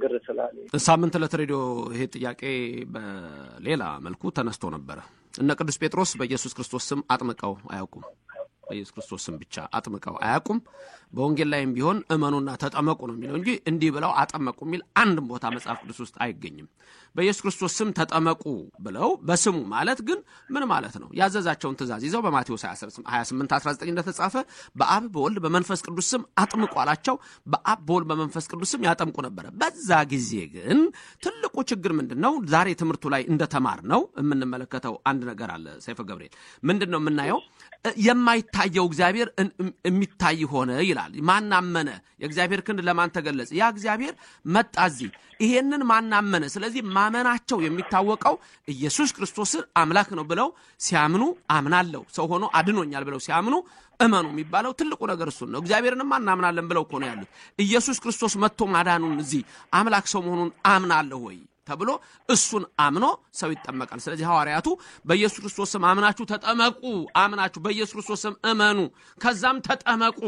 ግር ስላለኝ ሳምንት ለሬዲዮ ይሄ ጥያቄ በሌላ መልኩ ተነስቶ ነበር። እነ ቅዱስ ጴጥሮስ በኢየሱስ ክርስቶስ ስም አጥምቀው አያውቁም። በኢየሱስ ክርስቶስ ስም ብቻ አጥምቀው አያውቁም። በወንጌል ላይም ቢሆን እመኑና ተጠመቁ ነው የሚለው እንጂ እንዲህ ብለው አጠመቁ የሚል አንድም ቦታ መጽሐፍ ቅዱስ ውስጥ አይገኝም። በኢየሱስ ክርስቶስ ስም ተጠመቁ ብለው በስሙ ማለት ግን ምን ማለት ነው? ያዘዛቸውን ትእዛዝ ይዘው በማቴዎስ 28:19 እንደተጻፈ በአብ በወልድ በመንፈስ ቅዱስ ስም አጥምቁ አላቸው። በአብ በወልድ በመንፈስ ቅዱስ ስም ያጠምቁ ነበር። በዛ ጊዜ ግን ትልቁ ችግር ምንድነው? ዛሬ ትምህርቱ ላይ እንደተማር ነው የምንመለከተው አንድ ነገር አለ። ሰይፈ ገብርኤል ምንድነው የምናየው? የማይታየው እግዚአብሔር የሚታይ ሆነ ይላል። ማናመነ? የእግዚአብሔር ክንድ ለማን ተገለጸ? ያ እግዚአብሔር መጣ እዚህ። ይሄንን ማናመነ? ስለዚህ ማመናቸው የሚታወቀው ኢየሱስ ክርስቶስ አምላክ ነው ብለው ሲያምኑ አምናለሁ ሰው ሆኖ አድኖኛል ብለው ሲያምኑ እመኑ የሚባለው ትልቁ ነገር እሱ ነው። እግዚአብሔርንም እናምናለን ብለው እኮ ነው ያሉት። ኢየሱስ ክርስቶስ መጥቶ ማዳኑን እዚህ አምላክ ሰው መሆኑን አምናለሁ ወይ ተብሎ እሱን አምኖ ሰው ይጠመቃል። ስለዚህ ሐዋርያቱ በኢየሱስ ክርስቶስ ስም አምናችሁ ተጠመቁ፣ አምናችሁ በኢየሱስ ክርስቶስ ስም እመኑ፣ ከዛም ተጠመቁ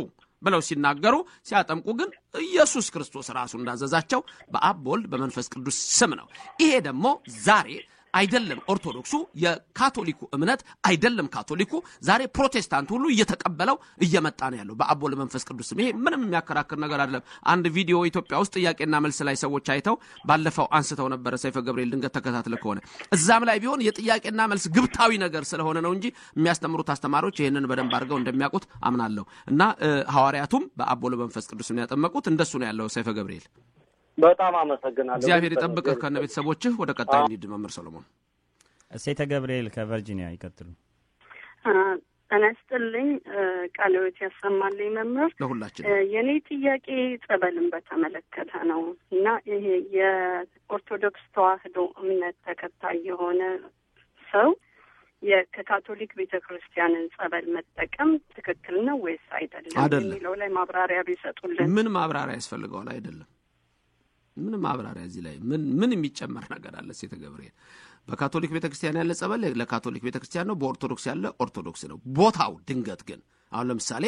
ብለው ሲናገሩ ሲያጠምቁ ግን ኢየሱስ ክርስቶስ ራሱ እንዳዘዛቸው በአብ በወልድ በመንፈስ ቅዱስ ስም ነው። ይሄ ደግሞ ዛሬ አይደለም ኦርቶዶክሱ የካቶሊኩ እምነት አይደለም ካቶሊኩ ዛሬ ፕሮቴስታንት ሁሉ እየተቀበለው እየመጣ ነው ያለው በአብ ወልድ መንፈስ ቅዱስ ስም። ይሄ ምንም የሚያከራክር ነገር አይደለም። አንድ ቪዲዮ ኢትዮጵያ ውስጥ ጥያቄና መልስ ላይ ሰዎች አይተው ባለፈው አንስተው ነበር። ሰይፈ ገብርኤል ድንገት ተከታትለ ከሆነ እዛም ላይ ቢሆን የጥያቄና መልስ ግብታዊ ነገር ስለሆነ ነው እንጂ የሚያስተምሩት አስተማሪዎች ይሄንን በደንብ አድርገው እንደሚያውቁት አምናለሁ። እና ሐዋርያቱም በአብ ወልድ መንፈስ ቅዱስ ስም ያጠመቁት እንደሱ ነው ያለው። ሰይፈ ገብርኤል በጣም አመሰግናለሁ። እግዚአብሔር ይጠብቅህ ከነ ቤተሰቦችህ። ወደ ቀጣዩ እንሂድ። መምህር ሰሎሞን እሴተ ገብርኤል ከቨርጂኒያ ይቀጥሉ። ተነስተልኝ ቃልዎት ያሰማልኝ መምህር ለሁላችን የኔ ጥያቄ ጸበልን በተመለከተ ነው እና ይሄ የኦርቶዶክስ ተዋህዶ እምነት ተከታይ የሆነ ሰው የካቶሊክ ቤተክርስቲያንን ጸበል መጠቀም ትክክል ነው ወይስ አይደለም የሚለው ላይ ማብራሪያ ቢሰጡልን። ምን ማብራሪያ ያስፈልገዋል? አይደለም ምን ማብራሪያ እዚህ ላይ ምን የሚጨመር ነገር አለ? ሴተ ገብርኤል በካቶሊክ ቤተክርስቲያን ያለ ጸበል ለካቶሊክ ቤተክርስቲያን ነው፣ በኦርቶዶክስ ያለ ኦርቶዶክስ ነው። ቦታው ድንገት ግን አሁን ለምሳሌ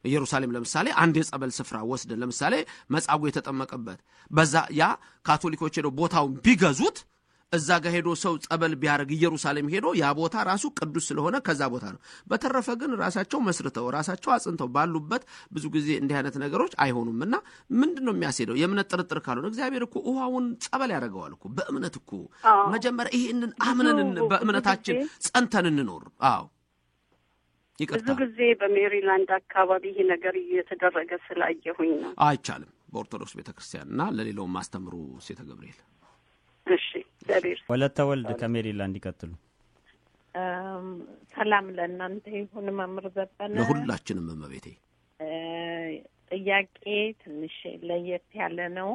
ኢየሩሳሌም ለምሳሌ አንድ የጸበል ስፍራ ወስደን ለምሳሌ መጻጉዕ የተጠመቀበት በዛ ያ ካቶሊኮች ሄዶ ቦታውን ቢገዙት እዛ ጋር ሄዶ ሰው ጸበል ቢያርግ ኢየሩሳሌም ሄዶ ያ ቦታ ራሱ ቅዱስ ስለሆነ ከዛ ቦታ ነው። በተረፈ ግን ራሳቸው መስርተው ራሳቸው አጽንተው ባሉበት ብዙ ጊዜ እንዲህ አይነት ነገሮች አይሆኑምና ምንድነው የሚያስሄደው? የእምነት ጥርጥር ካልሆነ እግዚአብሔር እኮ ውሃውን ጸበል ያደርገዋል እኮ በእምነት እኮ መጀመሪያ ይሄንን አምነን በእምነታችን ጸንተን እንኖር። ይቅርታ ብዙ ጊዜ በሜሪላንድ አካባቢ ይሄ ነገር እየተደረገ ስላየሁኝ ነው። አይቻልም። በኦርቶዶክስ ቤተክርስቲያንና ለሌላው ማስተምሩ ሴተ ገብርኤል እሺ እግዚአብሔር ወለተ ወልድ ከሜሪላንድ ይቀጥሉ። ሰላም ለእናንተ ይሁን መምህር ዘበነ። ለሁላችንም እመቤቴ። ጥያቄ ትንሽ ለየት ያለ ነው።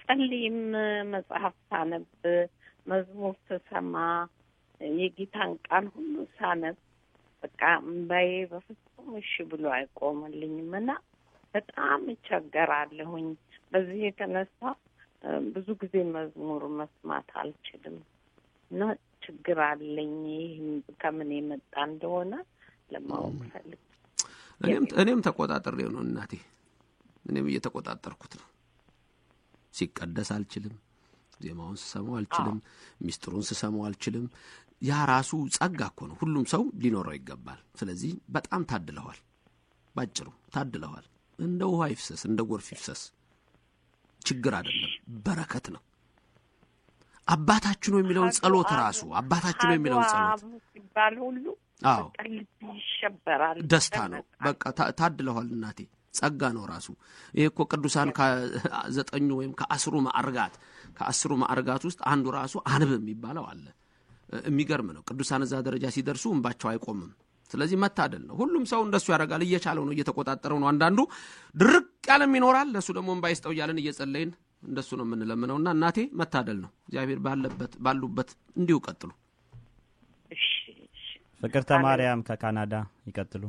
ጸልይም መጽሐፍ ሳነብ መዝሙር ስሰማ የጌታን ቃል ሁሉ ሳነብ በቃ እምባዬ በፍጹም እሺ ብሎ አይቆምልኝም እና በጣም እቸገራለሁኝ። በዚህ የተነሳ ብዙ ጊዜ መዝሙር መስማት አልችልም እና ችግር አለኝ። ይህም ከምን የመጣ እንደሆነ ለማወቅ ፈልግ። እኔም ተቆጣጣሪው ነው እናቴ። እኔም እየተቆጣጣርኩት ነው። ሲቀደስ አልችልም፣ ዜማውን ስሰማው አልችልም፣ ሚስጥሩን ስሰማው አልችልም። ያ ራሱ ጸጋ እኮ ነው፣ ሁሉም ሰው ሊኖረው ይገባል። ስለዚህ በጣም ታድለዋል፣ ባጭሩ ታድለዋል። እንደ ውሃ ይፍሰስ፣ እንደ ጎርፍ ይፍሰስ። ችግር አይደለም፣ በረከት ነው። አባታችን ነው የሚለውን ጸሎት ራሱ አባታችን ነው የሚለውን ጸሎት ሲባል ሁሉ ይሸበራል፣ ደስታ ነው። በቃ ታድለዋል እናቴ፣ ጸጋ ነው ራሱ። ይሄ እኮ ቅዱሳን ከ9 ወይም ከ10 ማዕርጋት ውስጥ አንዱ ራሱ አንብ የሚባለው አለ። የሚገርም ነው። ቅዱሳን እዛ ደረጃ ሲደርሱ እንባቸው አይቆምም። ስለዚህ መታደል ነው። ሁሉም ሰው እንደሱ ያደርጋል፣ እየቻለው ነው፣ እየተቆጣጠረው ነው። አንዳንዱ ድርቅ ያለም ይኖራል፣ ለሱ ደግሞ እንባ ይስጠው እያልን እየጸለይን እንደሱ ነው የምንለምነውና እናቴ መታደል ነው። እግዚአብሔር ባሉበት እንዲሁ ቀጥሉ። ፍቅርተ ማርያም ከካናዳ ይቀጥሉ።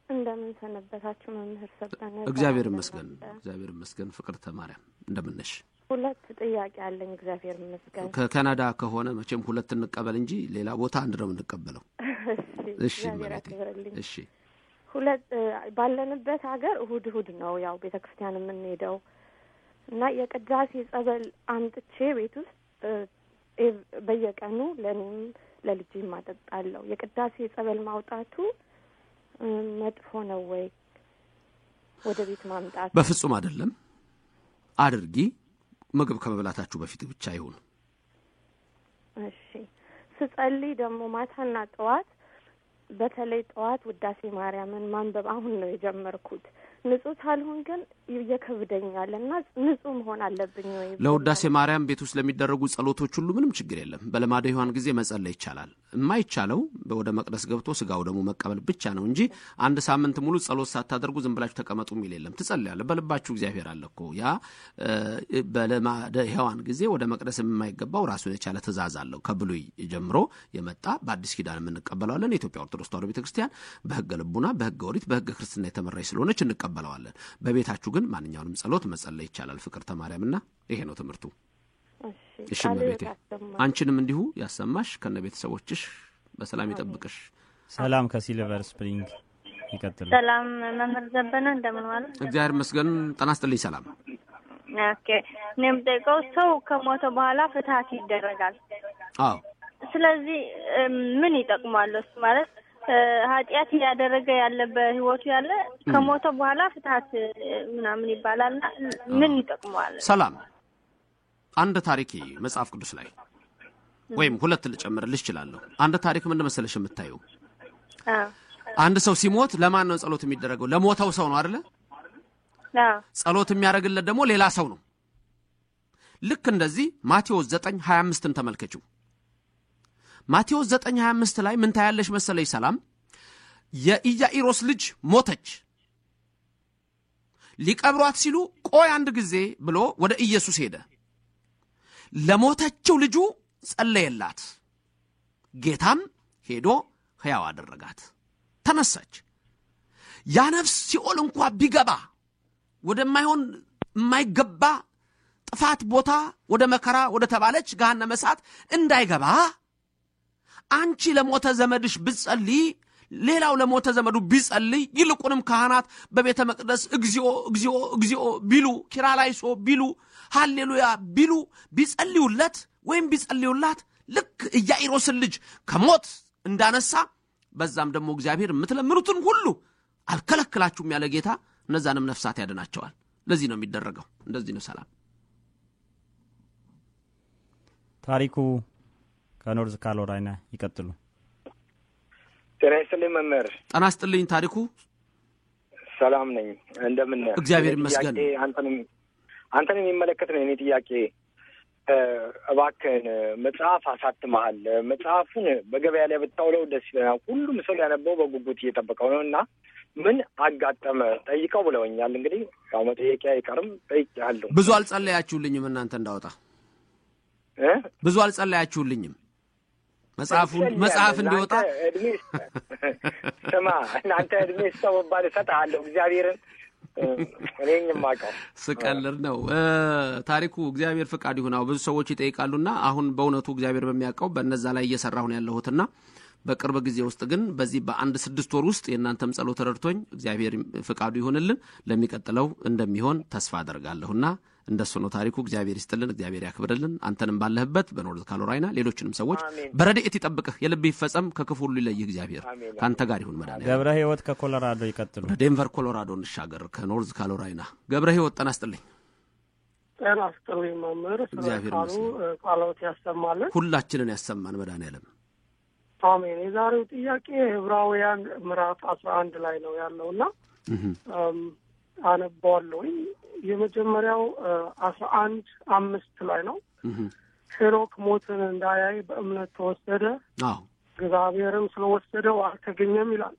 እንደምን ሰነበታችሁ መምህር ሰጠነ? እግዚአብሔር ይመስገን። ፍቅርተ ማርያም እንደምን ነሽ? ሁለት ጥያቄ አለኝ። እግዚአብሔር ይመስገን። ከካናዳ ከሆነ መቼም ሁለት እንቀበል እንጂ ሌላ ቦታ አንድ ነው የምንቀበለው። እሺ ማለት እሺ። ሁለት ባለንበት ሀገር እሁድ ነው ያው ቤተክርስቲያን የምንሄደው እና የቅዳሴ ጸበል አምጥቼ ቤት ውስጥ በየቀኑ ለኔም ለልጄም ማጠጣለሁ። የቅዳሴ ጸበል ማውጣቱ መጥፎ ነው ወይ? ወደ ቤት ማምጣት በፍጹም አይደለም። አድርጊ። ምግብ ከመብላታችሁ በፊት ብቻ ይሁን። እሺ። ስጸልይ ደግሞ ማታና ጠዋት በተለይ ጠዋት ውዳሴ ማርያምን ማንበብ አሁን ነው የጀመርኩት። ንጹህ ሳልሆን ግን ይከብደኛልና ንጹህ መሆን አለብኝ ወይ? ለውዳሴ ማርያም ቤት ውስጥ ለሚደረጉ ጸሎቶች ሁሉ ምንም ችግር የለም። በለማደ ዮሐን ጊዜ መጸለይ ይቻላል። የማይቻለው ወደ መቅደስ ገብቶ ስጋው ደግሞ መቀበል ብቻ ነው እንጂ አንድ ሳምንት ሙሉ ጸሎት ሳታደርጉ ዝም ብላችሁ ተቀመጡ የሚል የለም። ትጸልያለህ፣ በልባችሁ እግዚአብሔር አለ እኮ። ያ በለማደ ዮሐን ጊዜ ወደ መቅደስ የማይገባው ራሱን የቻለ ትእዛዝ አለው። ከብሉይ ጀምሮ የመጣ በአዲስ ኪዳን የምንቀበለዋለን። የኢትዮጵያ ኦርቶዶክስ ተዋሕዶ ቤተክርስቲያን በሕገ ልቡና፣ በሕገ ኦሪት፣ በሕገ ክርስትና የተመራች ስለሆነች እንቀበለዋለን። በቤታችሁ ግን ማንኛውንም ጸሎት መጸለይ ይቻላል። ፍቅርተ ማርያምና ይሄ ነው ትምህርቱ። እሺ መቤቴ፣ አንቺንም እንዲሁ ያሰማሽ ከነ ቤተሰቦችሽ በሰላም ይጠብቅሽ። ሰላም ከሲልቨር ስፕሪንግ ይቀጥል። ሰላም መምህር ዘበነ እንደምን ዋሉ? እግዚአብሔር ይመስገን። ጤና ይስጥልኝ። ሰላም። ኦኬ። እኔም ጠይቀው ሰው ከሞተ በኋላ ፍትሐት ይደረጋል። አዎ። ስለዚህ ምን ይጠቅማል? እሱ ማለት ኃጢአት ያደረገ ያለ በህይወቱ ያለ ከሞተ በኋላ ፍትሐት ምናምን ይባላልና ምን ይጠቅማል? ሰላም። አንድ ታሪክ መጽሐፍ ቅዱስ ላይ ወይም ሁለት ልጨምርልሽ እችላለሁ። አንድ ታሪክ ምን መሰለሽ የምታዩ? አንድ ሰው ሲሞት ለማን ነው ጸሎት የሚደረገው? ለሞተው ሰው ነው አይደለ? ጸሎት የሚያደርግለት ደግሞ ሌላ ሰው ነው። ልክ እንደዚህ ማቴዎስ 9:25ን ተመልከቹ። ማቴዎስ 9:25 ላይ ምን ታያለሽ መሰለኝ ሰላም? የኢያኢሮስ ልጅ ሞተች። ሊቀብሯት ሲሉ ቆይ አንድ ጊዜ ብሎ ወደ ኢየሱስ ሄደ። ለሞተችው ልጁ ጸለየላት። ጌታም ሄዶ ሕያው አደረጋት፣ ተነሳች። ያ ነፍስ ሲኦል እንኳን ቢገባ ወደማይሆን የማይገባ ጥፋት ቦታ ወደ መከራ ወደ ተባለች ገሃነመ እሳት እንዳይገባ አንቺ ለሞተ ዘመድሽ ብትጸልይ፣ ሌላው ለሞተ ዘመዱ ቢጸልይ፣ ይልቁንም ካህናት በቤተ መቅደስ እግዚኦ እግዚኦ እግዚኦ ቢሉ፣ ኪራላይሶ ቢሉ፣ ሃሌሉያ ቢሉ፣ ቢጸልዩለት ወይም ቢጸልዩላት ልክ ኢያኢሮስን ልጅ ከሞት እንዳነሳ በዛም ደግሞ እግዚአብሔር የምትለምኑትን ሁሉ አልከለክላችሁም ያለ ጌታ እነዛንም ነፍሳት ያድናቸዋል። ለዚህ ነው የሚደረገው። እንደዚህ ነው ሰላም። ታሪኩ ከኖርዝ ካሮላይና ይቀጥሉ። ጤና ይስጥልኝ መምህር። ጤና ይስጥልኝ ታሪኩ። ሰላም ነኝ። እንደምን ነህ? እግዚአብሔር ይመስገን። አንተን የሚመለከት ነው የኔ ጥያቄ። እባክህን መጽሐፍ አሳትመሃል። መጽሐፉን በገበያ ላይ ብታውለው ደስ ይለናል። ሁሉም ሰው ሊያነበው በጉጉት እየጠበቀው ነው እና ምን አጋጠመ ጠይቀው ብለውኛል። እንግዲህ ያው መጠየቂያ አይቀርም፣ ጠይቄሃለሁ። ብዙ አልጸለያችሁልኝም እናንተ እንዳወጣ ብዙ አልጸለያችሁልኝም መጽሐፍ እንዲወጣ። ስማ እናንተ እድሜ ሰው ባለ ሰጣለሁ እግዚአብሔርን እኔም ማቀው ስቀልር ነው ታሪኩ። እግዚአብሔር ፍቃድ ይሁንው። ብዙ ሰዎች ይጠይቃሉና አሁን በእውነቱ እግዚአብሔር በሚያውቀው በእነዛ ላይ እየሰራሁ ነው ያለሁትና በቅርብ ጊዜ ውስጥ ግን በዚህ በአንድ 6 ወር ውስጥ የእናንተም ጸሎት ተረድቶኝ እግዚአብሔር ፍቃዱ ይሁንልን ለሚቀጥለው እንደሚሆን ተስፋ አደርጋለሁና እንደሱ ነው ታሪኩ። እግዚአብሔር ይስጥልን፣ እግዚአብሔር ያክብርልን። አንተንም ባለህበት በኖርዝ ካሮላይና ሌሎችንም ሰዎች በረድኤት ይጠብቅህ፣ የልብ ይፈጸም፣ ከክፉ ሁሉ ይለይህ። እግዚአብሔር ካንተ ጋር ይሁን። መድኃኒዓለም ገብረ ሕይወት ከኮሎራዶ ይቀጥሉ። ወደ ዴንቨር ኮሎራዶ እንሻገር ከኖርዝ ካሮላይና። ገብረ ሕይወት ጤና ይስጥልኝ። ጤና ይስጥልኝ መምህር። እግዚአብሔር ይመስገን። ቃሎት ያሰማልን፣ ሁላችንን ያሰማን መድኃኒዓለም። አሜን። የዛሬው ጥያቄ ዕብራውያን ምዕራፍ 11 ላይ ነው ያለውና አነባዋለሁኝ። የመጀመሪያው 11:5 ላይ ነው። ሄኖክ ሞትን እንዳያይ በእምነት ተወሰደ፣ እግዚአብሔርም ስለወሰደው አልተገኘም ይላል።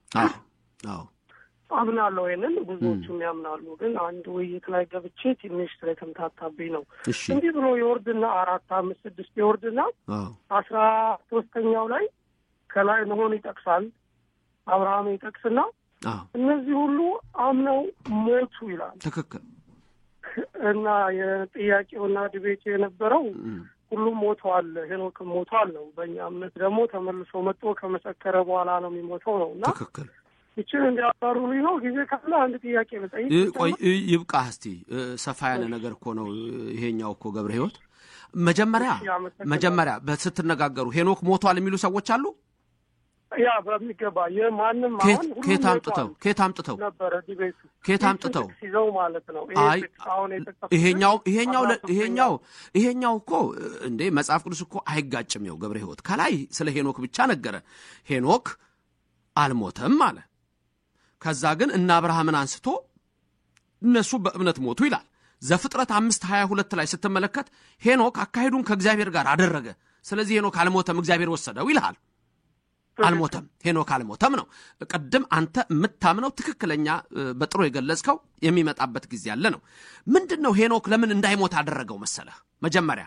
አምናለሁ፣ ይሄንን ብዙዎቹም ያምናሉ። ግን አንድ ውይይት ላይ ገብቼ ትንሽ ስለተምታታብኝ ነው። እንዲህ ብሎ ይወርድና 4፣ 5፣ 6 ይወርድና 13ኛው ላይ ከላይ ኖኅን ይጠቅሳል፣ አብርሃም ይጠቅስና እነዚህ ሁሉ አምነው ሞቱ ይላል። ትክክል። እና የጥያቄውና ዲቤቱ የነበረው ሁሉም ሞተዋል፣ ሄኖክም ሞቷል ነው። በእኛ እምነት ደግሞ ተመልሶ መጥቶ ከመሰከረ በኋላ ነው የሚሞተው ነው። እና ትክክል። ይችን እንዲያባሩልኝ ነው። ጊዜ ካለ አንድ ጥያቄ ልጠይቅ። ቆይ ይብቃ እስቲ። ሰፋ ያለ ነገር እኮ ነው ይሄኛው እኮ ገብረ ሕይወት። መጀመሪያ ስትነጋገሩ ሄኖክ ሞቷል የሚሉ ሰዎች አሉ። ያ በሚገባ የማንም አሁን ከየት አምጥተው ነበር ዲቤቱ ከየት አምጥተው ሲዘው ማለት ነው። ይሄኛው እኮ እንዴ መጽሐፍ ቅዱስ እኮ አይጋጭም። ነው ገብረ ሕይወት ከላይ ስለ ሄኖክ ብቻ ነገረ። ሄኖክ አልሞተም አለ። ከዛ ግን እና አብርሃምን አንስቶ እነሱ በእምነት ሞቱ ይላል። ዘፍጥረት 5:22 ላይ ስትመለከት ሄኖክ አካሄዱን ከእግዚአብሔር ጋር አደረገ፣ ስለዚህ ሄኖክ አልሞተም፣ እግዚአብሔር ወሰደው ይልሃል። አልሞተም፣ ሄኖክ አልሞተም ነው። ቀደም አንተ የምታምነው ትክክለኛ በጥሩ የገለጽከው የሚመጣበት ጊዜ ያለ ነው። ምንድነው ሄኖክ ለምን እንዳይሞት አደረገው መሰለህ? መጀመሪያ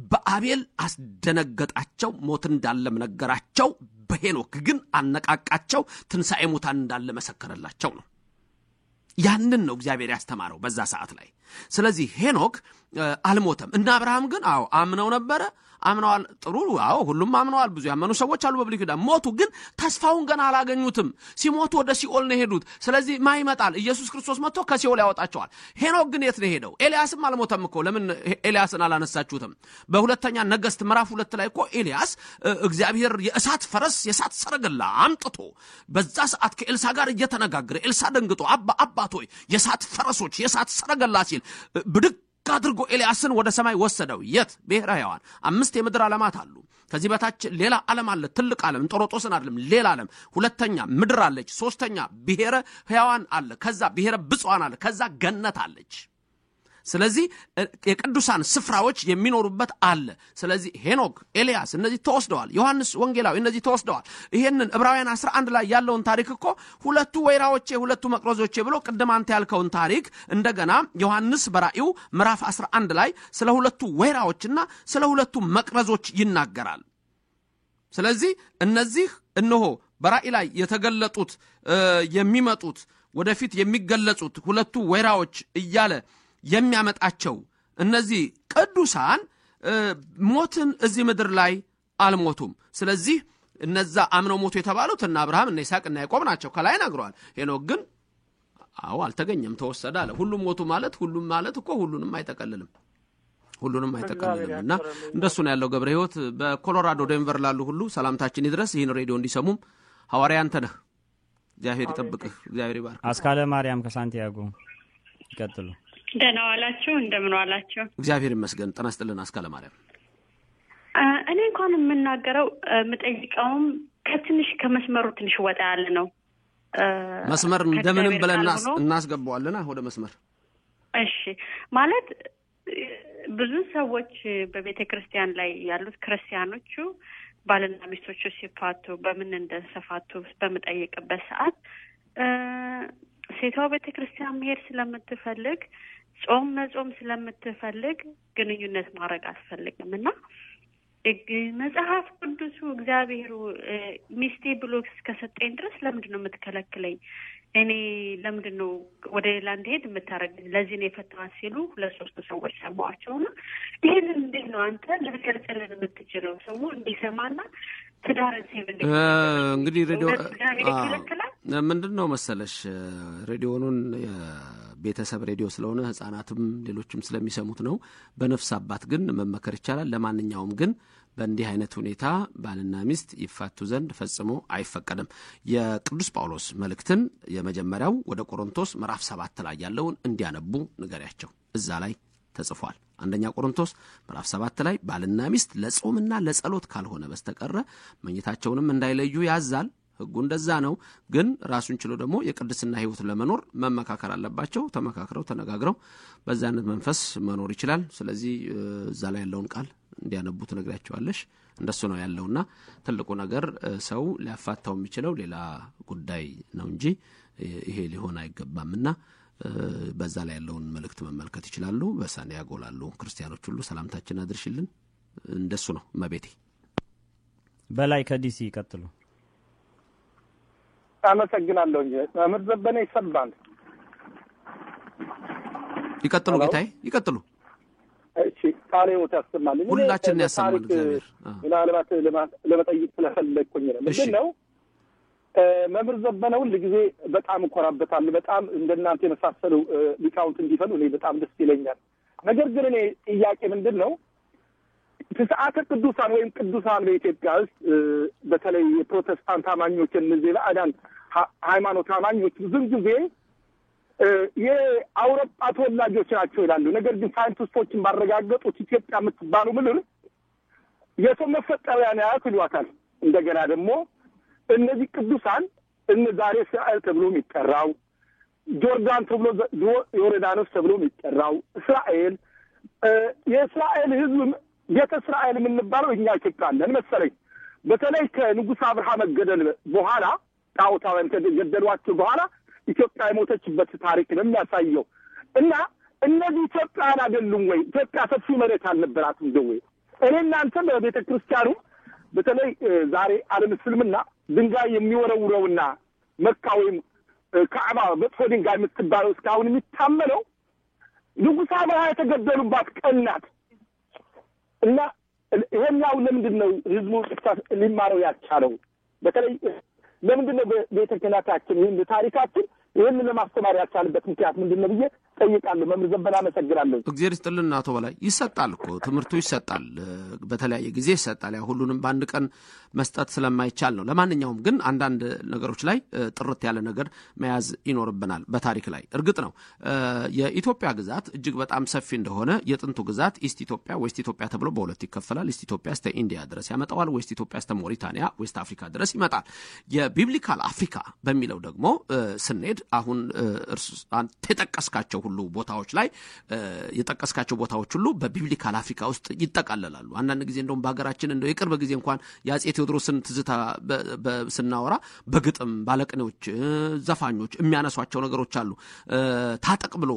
በአቤል አስደነገጣቸው፣ ሞት እንዳለም ነገራቸው። በሄኖክ ግን አነቃቃቸው፣ ትንሣኤ ሙታን እንዳለ መሰከረላቸው ነው። ያንን ነው እግዚአብሔር ያስተማረው በዛ ሰዓት ላይ። ስለዚህ ሄኖክ አልሞተም እና አብርሃም ግን አምነው ነበረ፣ አምነዋል። ጥሩ ሁሉም አምነዋል። ብዙ ያመኑ ሰዎች አሉ በብሉይ ኪዳን። ሞቱ ግን ተስፋውን ገና አላገኙትም። ሲሞቱ ወደ ሲኦል ነው ሄዱት። ስለዚህ ማ ይመጣል? ኢየሱስ ክርስቶስ መጥቶ ከሲኦል ያወጣቸዋል። ሄኖክ ግን የት ነው ሄደው? ኤልያስም አልሞተም እኮ። ለምን ኤልያስን አላነሳችሁትም? በሁለተኛ ነገሥት ምዕራፍ 2 ላይ እኮ ኤልያስ እግዚአብሔር የእሳት ፈረስ የእሳት ሰረገላ አምጥቶ በዛ ሰዓት ከኤልሳ ጋር እየተነጋገረ ኤልሳ ደንግጦ አባቶይ የእሳት ፈረሶች የእሳት ሰረገላ ሲል ብድግ አድርጎ ኤልያስን ወደ ሰማይ ወሰደው። የት? ብሔረ ሕያዋን 5 የምድር ዓለማት አሉ። ከዚህ በታች ሌላ ዓለም አለ፣ ትልቅ ዓለም፣ እንጦሮጦስን አይደለም፣ ሌላ ዓለም። ሁለተኛ ምድር አለች። ሶስተኛ ብሔረ ሕያዋን አለ። ከዛ ብሔረ ብፁዓን አለ። ከዛ ገነት አለች። ስለዚህ የቅዱሳን ስፍራዎች የሚኖሩበት አለ። ስለዚህ ሄኖክ፣ ኤልያስ እነዚህ ተወስደዋል። ዮሐንስ ወንጌላዊ እነዚህ ተወስደዋል። ይሄንን ዕብራውያን 11 ላይ ያለውን ታሪክ እኮ ሁለቱ ወይራዎቼ ሁለቱ መቅረዞቼ ብሎ ቅድም አንተ ያልከውን ታሪክ እንደገና ዮሐንስ በራእዩ ምዕራፍ 11 ላይ ስለ ሁለቱ ወይራዎችና ስለ ሁለቱ መቅረዞች ይናገራል። ስለዚህ እነዚህ እነሆ በራእይ ላይ የተገለጡት የሚመጡት ወደፊት የሚገለጹት ሁለቱ ወይራዎች እያለ የሚያመጣቸው እነዚህ ቅዱሳን ሞትን እዚህ ምድር ላይ አልሞቱም። ስለዚህ እነዛ አምነው ሞቱ የተባሉት እና አብርሃም እና ይስሐቅ እና ያዕቆብ ናቸው። ከላይ ነግሯል። ሄኖክ ግን አልተገኘም፣ ተወሰደ አለ። ሁሉም ሞቱ ማለት ሁሉም ማለት እኮ ሁሉንም አይጠቀልልም እና እንደሱ ነው ያለው። ገብረ ሕይወት በኮሎራዶ ዴንቨር ላሉ ሁሉ ሰላምታችን ይድረስ። ይህን ሬዲዮ እንዲሰሙም ሐዋርያ አንተ ነህ። እግዚአብሔር ይጠብቅህ፣ እግዚአብሔር ይባርክ። አስካለ ማርያም ከሳንቲያጎ ይቀጥሉ። ደህና ዋላችሁ? እንደምን ዋላችሁ? እግዚአብሔር ይመስገን። ጤና ይስጥልን አስካለ ማርያም። እኔ እንኳን የምናገረው የምጠይቀውም ከትንሽ ከመስመሩ ትንሽ ወጣ ያለ ነው። መስመር እንደምንም ብለን እናስገባዋለን ወደ መስመር። እሺ ማለት ብዙ ሰዎች በቤተ ክርስቲያን ላይ ያሉት ክርስቲያኖቹ ባልና ሚስቶቹ ሲፋቱ በምን እንደተፋቱ በመጠየቅበት ሰዓት ሴቷ ቤተ ክርስቲያን መሄድ ስለምትፈልግ ጾም መጾም ስለምትፈልግ ግንኙነት ማድረግ አስፈልግምና መጽሐፍ ቅዱሱ እግዚአብሔር ሚስቴ ብሎ እስከሰጠኝ ድረስ ለምንድነው የምትከለክለኝ? እኔ ለምንድነው ወደ ሌላ እንድሄድ የምታረግኝ? ለዚህ ነው የፈታዋት ሲሉ 2-3 ሰዎች ሰማዋቸውና ይሄንን እንዴት ነው አንተ ልትገልጽልን የምትችለው? ሰው እንዲሰማና ትዳርን ሲብ እንግዲህ ሬዲዮ ምንድነው መሰለሽ ሬዲዮኑን ቤተሰብ ሬዲዮ ስለሆነ ህፃናትም ሌሎችም ስለሚሰሙት ነው። በነፍስ አባት ግን መመከር ይቻላል። ለማንኛውም ግን በእንዲህ አይነት ሁኔታ ባልና ሚስት ይፋቱ ዘንድ ፈጽሞ አይፈቀድም። የቅዱስ ጳውሎስ መልእክትን የመጀመሪያው ወደ ቆሮንቶስ ምዕራፍ 7 ላይ ያለውን እንዲያነቡ ንገሪያቸው። እዛ ላይ ተጽፏል። አንደኛ ቆሮንቶስ ምዕራፍ 7 ላይ ባልና ሚስት ለጾምና ለጸሎት ካልሆነ በስተቀር መኝታቸውንም እንዳይለዩ ያዛል። ህጉ እንደዛ ነው። ግን ራሱን ችሎ ደግሞ የቅድስና ህይወት ለመኖር መመካከር አለባቸው። ተመካክረው ተነጋግረው በዛነት መንፈስ መኖር ይችላል። ስለዚህ እዛ ላይ ያለውን ቃል እንዲያነቡት ነግራቸዋለሽ። እንደሱ ነው ያለውና ትልቁ ነገር ሰው ሊያፋታው የሚችለው ሌላ ጉዳይ ነው እንጂ ይሄ ሊሆን አይገባምና በዛ ላይ ያለውን መልእክት መመልከት ይችላሉ። በሳኔ ያጎላሉ ክርስቲያኖች ሁሉ ሰላምታችን አድርሽልን። እንደሱ ነው መቤቴ። በላይ ከዲሲ ይቀጥሉ። አመሰግናለሁ። መምህር ዘበነ ይሰማል? ይቀጥሉ ጌታዬ ይቀጥሉ። እሺ ቃሌው ተሰማል። ሁላችንን ያሰማል እግዚአብሔር። ምናልባት ለመጠየቅ ስለፈለኩኝ ነው። ምንድነው መምህር ዘበነ ሁሉ ጊዜ በጣም እኮራበታለሁ። በጣም እንደናንተ የመሳሰሉ ሊቃውንት እንዲፈሉ እኔ በጣም ደስ ይለኛል። ነገር ግን እኔ ጥያቄ ምንድነው ትስዓተ ቅዱሳን ወይም ቅዱሳን በኢትዮጵያ ውስጥ በተለይ የፕሮቴስታንት አማኞች እነዚህ ለአዳን ሃይማኖት አማኞች ብዙ ጊዜ የአውሮፓ ተወላጆች ናቸው ይላሉ። ነገር ግን ሳይንቲስቶችን ባረጋገጡት ኢትዮጵያ የምትባሉ ምድር የሰው መፈጠሪያ ናት ይሏታል። እንደገና ደግሞ እነዚህ ቅዱሳን ዛሬ እስራኤል ተብሎ የሚጠራው ጆርዳን ተብሎ ዮርዳኖስ ተብሎ የሚጠራው እስራኤል የእስራኤል ህዝብ ቤተ እስራኤል የምንባለው እኛ ኢትዮጵያውያን መሰለኝ። በተለይ ከንጉሥ አብርሃም መገደል በኋላ ጣዖታውያን ከገደሏቸው በኋላ ኢትዮጵያ የሞተችበት ታሪክ ነው የሚያሳየው። እና እነዚህ ኢትዮጵያውያን አይደሉም ወይ? ኢትዮጵያ ሰፊ መሬት አልነበራትም እንደ ወይ? እኔ እናንተ በቤተ ክርስቲያኑ በተለይ ዛሬ ዓለም እስልምና ድንጋይ የሚወረውረውና መካ ወይም ካዕባ በጥፎ ድንጋይ የምትባለው እስካሁን የሚታመነው ንጉሥ አብርሃም የተገደሉባት ቀን ናት። እና ይሄኛው ለምንድን ነው ህዝቡ ሊማረው ያቻለው? በተለይ ለምንድን ነው ቤተ ክህነታችን ይህን ታሪካችን ይህን ለማስተማር ያቻልበት ምክንያት ምንድን ነው ብዬ ጠይቃለሁ። መምህር ዘበነ አመሰግናለሁ። እግዚአብሔር ይስጥልን አቶ በላይ። ይሰጣል እኮ ትምህርቱ ይሰጣል፣ በተለያየ ጊዜ ይሰጣል። ያ ሁሉንም በአንድ ቀን መስጠት ስለማይቻል ነው። ለማንኛውም ግን አንዳንድ ነገሮች ላይ ጥርት ያለ ነገር መያዝ ይኖርብናል። በታሪክ ላይ እርግጥ ነው የኢትዮጵያ ግዛት እጅግ በጣም ሰፊ እንደሆነ የጥንቱ ግዛት ኢስት ኢትዮጵያ ዌስት ኢትዮጵያ ተብሎ በሁለት ይከፈላል። ኢስት ኢትዮጵያ እስከ ኢንዲያ ድረስ ያመጣዋል። ዌስት ኢትዮጵያ እስከ ሞሪታኒያ ዌስት አፍሪካ ድረስ ይመጣል። የቢብሊካል አፍሪካ በሚለው ደግሞ ስንሄድ አሁን ተጠቀስካቸው ሁሉ ቦታዎች ላይ የጠቀስካቸው ቦታዎች ሁሉ በቢብሊካል አፍሪካ ውስጥ ይጠቃለላሉ። አንዳንድ ጊዜ እንደውም በሀገራችን እንደው የቅርብ ጊዜ እንኳን የአጼ ቴዎድሮስን ትዝታ ስናወራ በግጥም ባለቅኔዎች ዘፋኞች የሚያነሷቸው ነገሮች አሉ። ታጠቅ ብሎ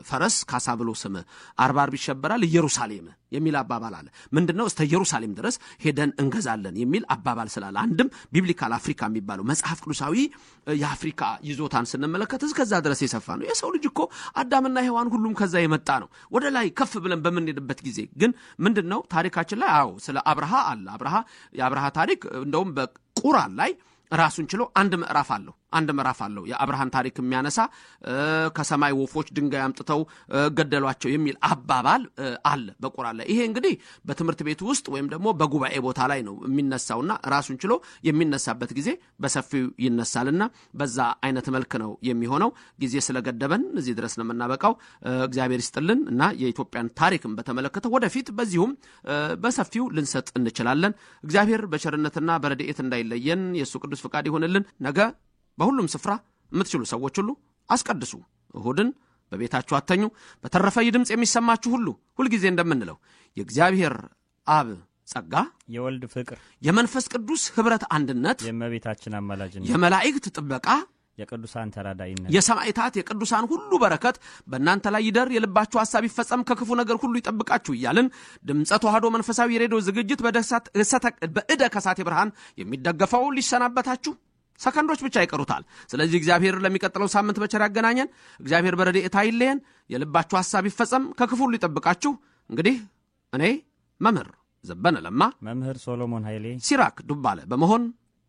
ፈረስ ካሳ ብሎ ስም 40 ይሸበራል ኢየሩሳሌም የሚል አባባል አለ። ምንድነው እስከ ኢየሩሳሌም ድረስ ሄደን እንገዛለን የሚል አባባል ስላለ አንድም ቢብሊካል አፍሪካ የሚባለው መጽሐፍ ቅዱሳዊ የአፍሪካ ይዞታን ስንመለከት እስከዛ ድረስ የሰፋ ነው። የሰው ልጅ እኮ አዳምና ሔዋን ሁሉም ከዛ የመጣ ነው። ወደ ላይ ከፍ ብለን በመንሄድበት ጊዜ ግን ምንድነው ታሪካችን ላይ ስለ አብርሃ አለ። የአብርሃ ታሪክ እንደውም በቁርአን ላይ ራሱን ችሎ አንድ ምዕራፍ አለው የአብርሃን ታሪክ የሚያነሳ ከሰማይ ወፎች ድንጋይ አምጥተው ገደሏቸው የሚል አባባል አለ በቁርአን ላይ። ይሄ እንግዲህ በትምህርት ቤት ውስጥ ወይም ደግሞ በጉባኤ ቦታ ላይ ነው የሚነሳውና ራሱን ችሎ የሚነሳበት ጊዜ በሰፊው ይነሳልና በዛ አይነት መልክ ነው የሚሆነው። ጊዜ ስለገደበን እዚህ ድረስ ነው የምናበቃው። እግዚአብሔር ይስጥልን እና የኢትዮጵያን ታሪክም በተመለከተ ወደፊት በዚሁም በሰፊው ልንሰጥ እንችላለን። እግዚአብሔር በቸርነትና በረድኤት እንዳይለየን የሱ ቅዱስ ፍቃድ ይሆንልን። ነገ በሁሉም ስፍራ የምትችሉ ሰዎች ሁሉ አስቀድሱ። እሁድን በቤታችሁ አተኙ። በተረፈ ድምጽ የሚሰማችሁ ሁሉ ጊዜ እንደምንለው የእግዚአብሔር አብ ጸጋ፣ የወልድ ፍቅር፣ የመንፈስ ቅዱስ ህብረት አንድነት፣ የእመቤታችን አማላጅነት፣ የመላእክት ጥበቃ፣ የቅዱሳን ተራዳኢነት፣ የሰማዕታት የቅዱሳን ሁሉ በረከት በእናንተ ላይ ይደር። የልባችሁ ሐሳብ ይፈጸም፣ ከክፉ ነገር ሁሉ ይጠብቃችሁ እያልን ድምጸ ተዋህዶ መንፈሳዊ ሬዲዮ ዝግጅት በእደ ከሳቴ ብርሃን የሚደገፈው ሊሰናበታችሁ ሰከንዶች ብቻ ይቀሩታል። ስለዚህ እግዚአብሔር ለሚቀጥለው ሳምንት በቸር ያገናኘን። እግዚአብሔር በረድኤቱ አይለየን። የልባችሁ ሐሳብ ይፈጸም፣ ከክፉ ሁሉ ይጠብቃችሁ። እንግዲህ እኔ መምህር ዘበነ ለማ፣ መምህር ሶሎሞን ኃይሌ፣ ሲራክ ዱባለ በመሆን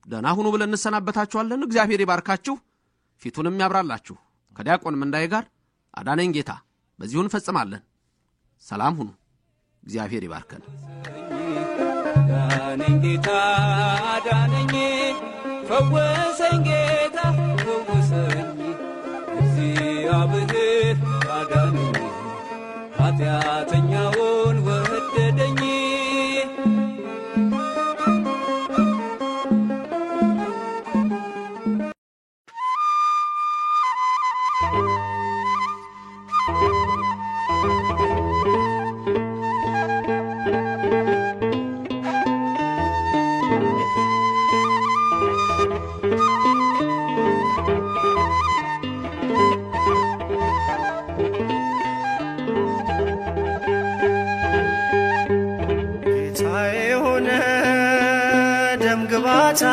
ደህና ሁኑ ብለን እንሰናበታችኋለን። እግዚአብሔር ይባርካችሁ፣ ፊቱንም ያብራላችሁ። ከዲያቆን ምንዳዬ ጋር አዳነኝ ጌታ በዚሁ እንፈጽማለን። ሰላም ሁኑ። እግዚአብሔር ይባርከን። አዳነኝ ጌታ አዳነኝ፣ ፈወሰኝ ጌታ ፈወሰኝ፣ እግዚአብሔር አዳነኝ፣ ኃጢአተኛውን ወደደኝ።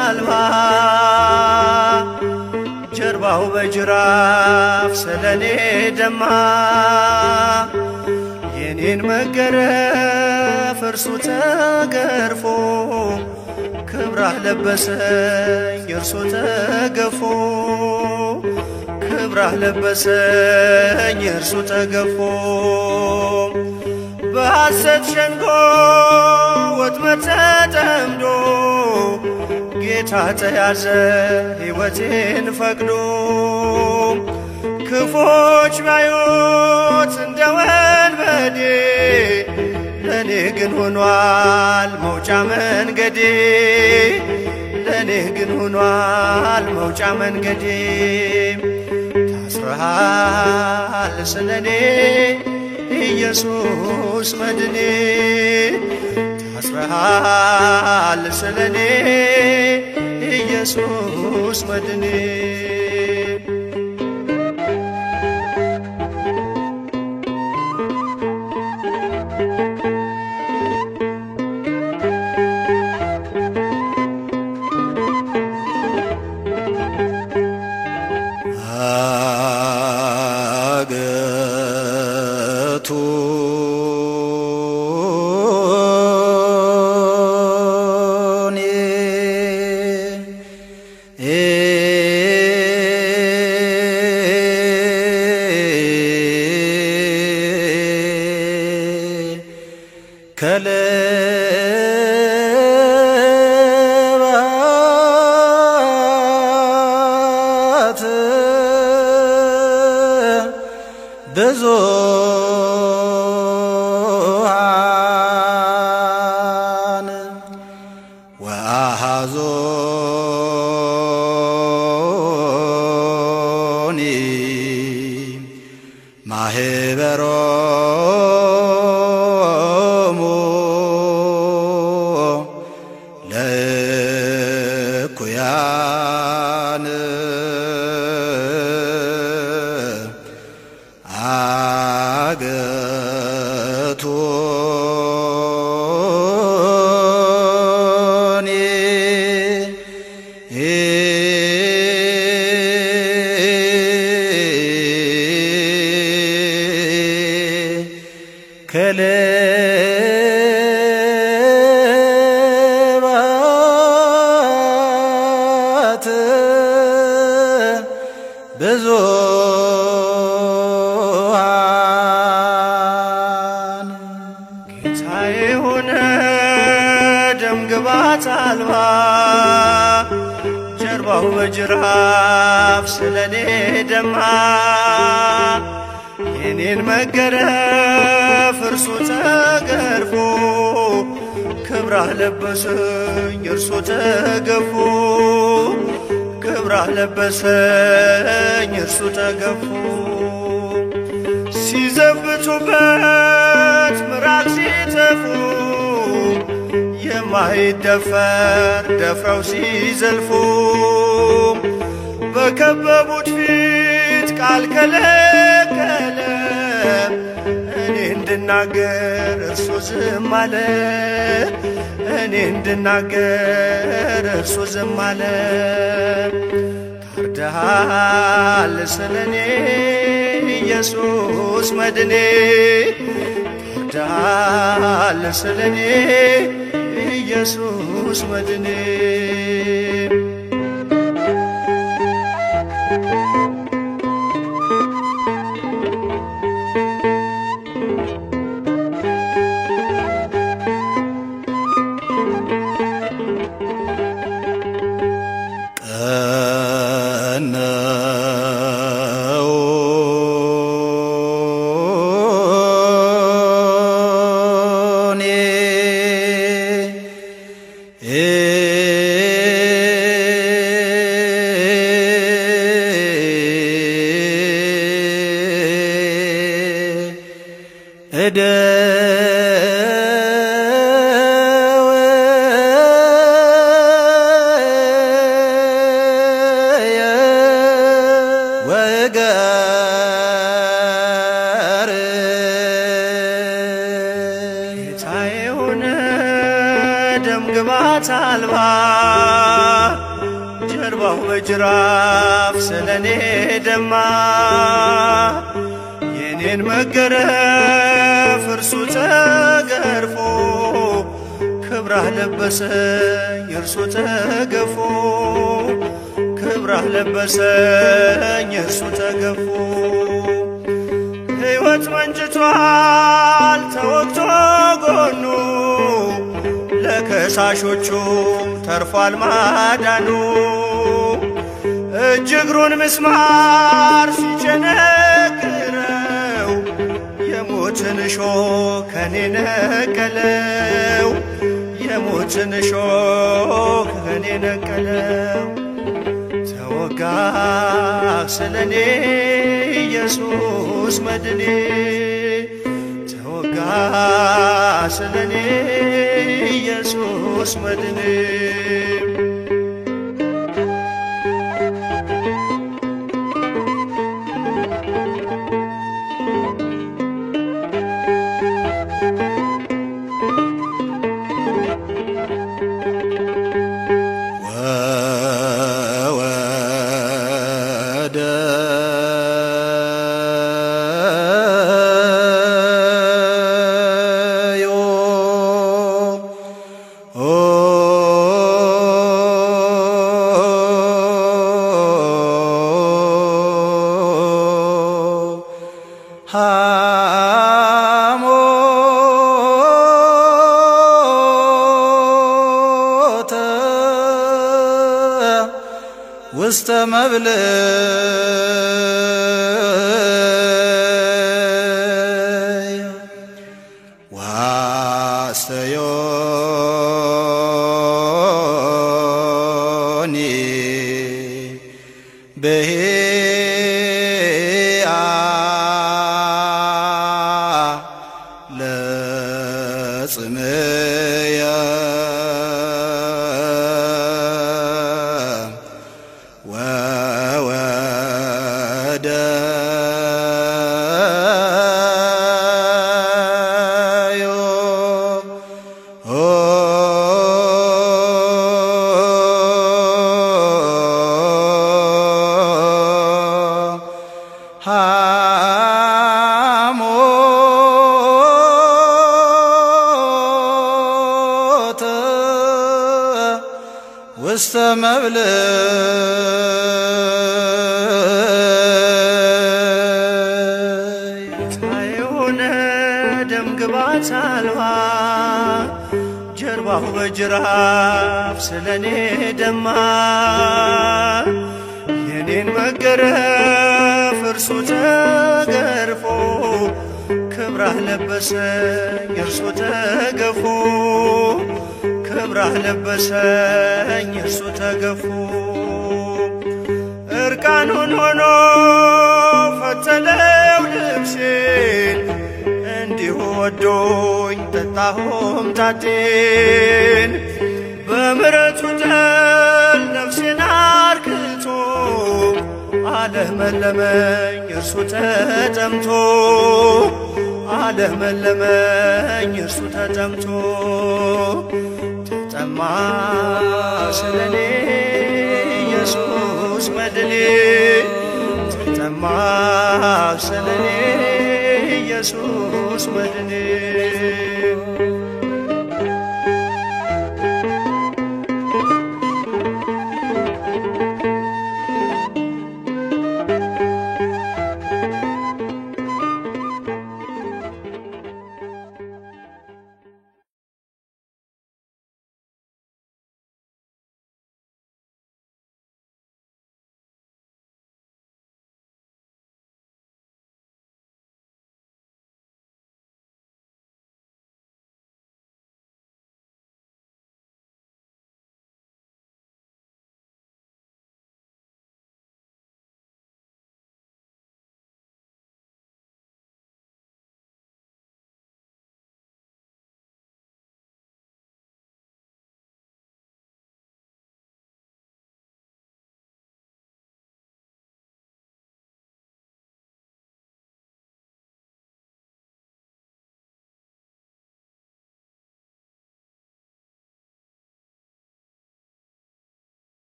አልባ ጀርባው በጅራፍ ስለኔ ደማ የኔን መገረፍ እርሱ ተገርፎ ክብራህ ለበሰኝ እርሱ ተገፎ ክብራህ ለበሰኝ እርሱ ተገፎ በሐሰት ሸንጎ ወጥመድ ተጠምዶ ጌታ ተያዘ ሕይወቴን ፈቅዶ ክፎች ባዩት እንደ ወንበዴ ለኔ ግን ሆኗል መውጫ መንገዴ ለኔ ግን ሆኗል መውጫ መንገዴ ታስረሃል ስለኔ ኢየሱስ መድኔ ታስረሃል ስለኔ ኢየሱስ መድኔ እኩያን አገቶኒ ከሌባት ብዙኃን ጌታዬ ሆነ ደምግባት አልባ ጀርባው በጅራፍ ስለኔ ደማ የኔን መገረፍ እርሱ ተገርፎ ክብራህ ለበሰኝ እርሱ ተገፎ ክብራህ ለበሰኝ እርሱ ተገፎ ሲዘብቱበት ምራቅ ሲተፉ የማይደፈር ደፍረው ሲዘልፉ በከበቡት ፊት ቃል ከለከለ እኔ እንድናገር እርሱ ዝም አለ እኔ እንድናገር እርሱ ዝም አለ ታርደሃል ስለኔ ኢየሱስ መድኔ ታርደሃል ስለኔ ኢየሱስ መድኔ ደምግባት አልባ ጀርባው በጅራፍ ስለኔ ደማ የኔን መገረፍ እርሱ ተገርፎ ክብራህ ለበሰኝ እርሱ ተገፎ ክብራህ ለበሰኝ እርሱ ተገፎ ሕይወት መንጭቷል ተወግቶ ጎኑ ለከሳሾቹ ተርፏል ማዳኑ እጅ እግሩን ምስማር ሲቸነክረው የሞትን እሾህ ከኔ ነቀለው የሞትን እሾህ ከኔ ነቀለው ተወጋ ስለኔ ኢየሱስ መድኔ ተወጋ ስለኔ ኢየሱስ መድኔ ሐሞተ ውስተ መብል ዋስተዮኒ በሄአ ለጽምየ ውስተ መብል የሆነ ደም ግባት አልባ ጀርባው በጅራፍ ስለኔ ደማ የኔን መገረፍ እርሱ ተገርፎ ክብራህ ለበሰኝ እርሱ ተገፎ ክብራህ ለበሰኝ እርሱ ተገፎ እርቃኑን ሆኖ ፈተለው ልብሴን እንዲሁ ወዶኝ ጠጣሁም ጣጤን በምሕረቱ ጠል ነፍሴን አርክቶ አለመለመኝ እርሱ ተጠምቶ አለመለመኝ እርሱ ተጠምቶ ተጠማ ስለኔ ኢየሱስ መድኔ ተጠማ ስለኔ ኢየሱስ መድኔ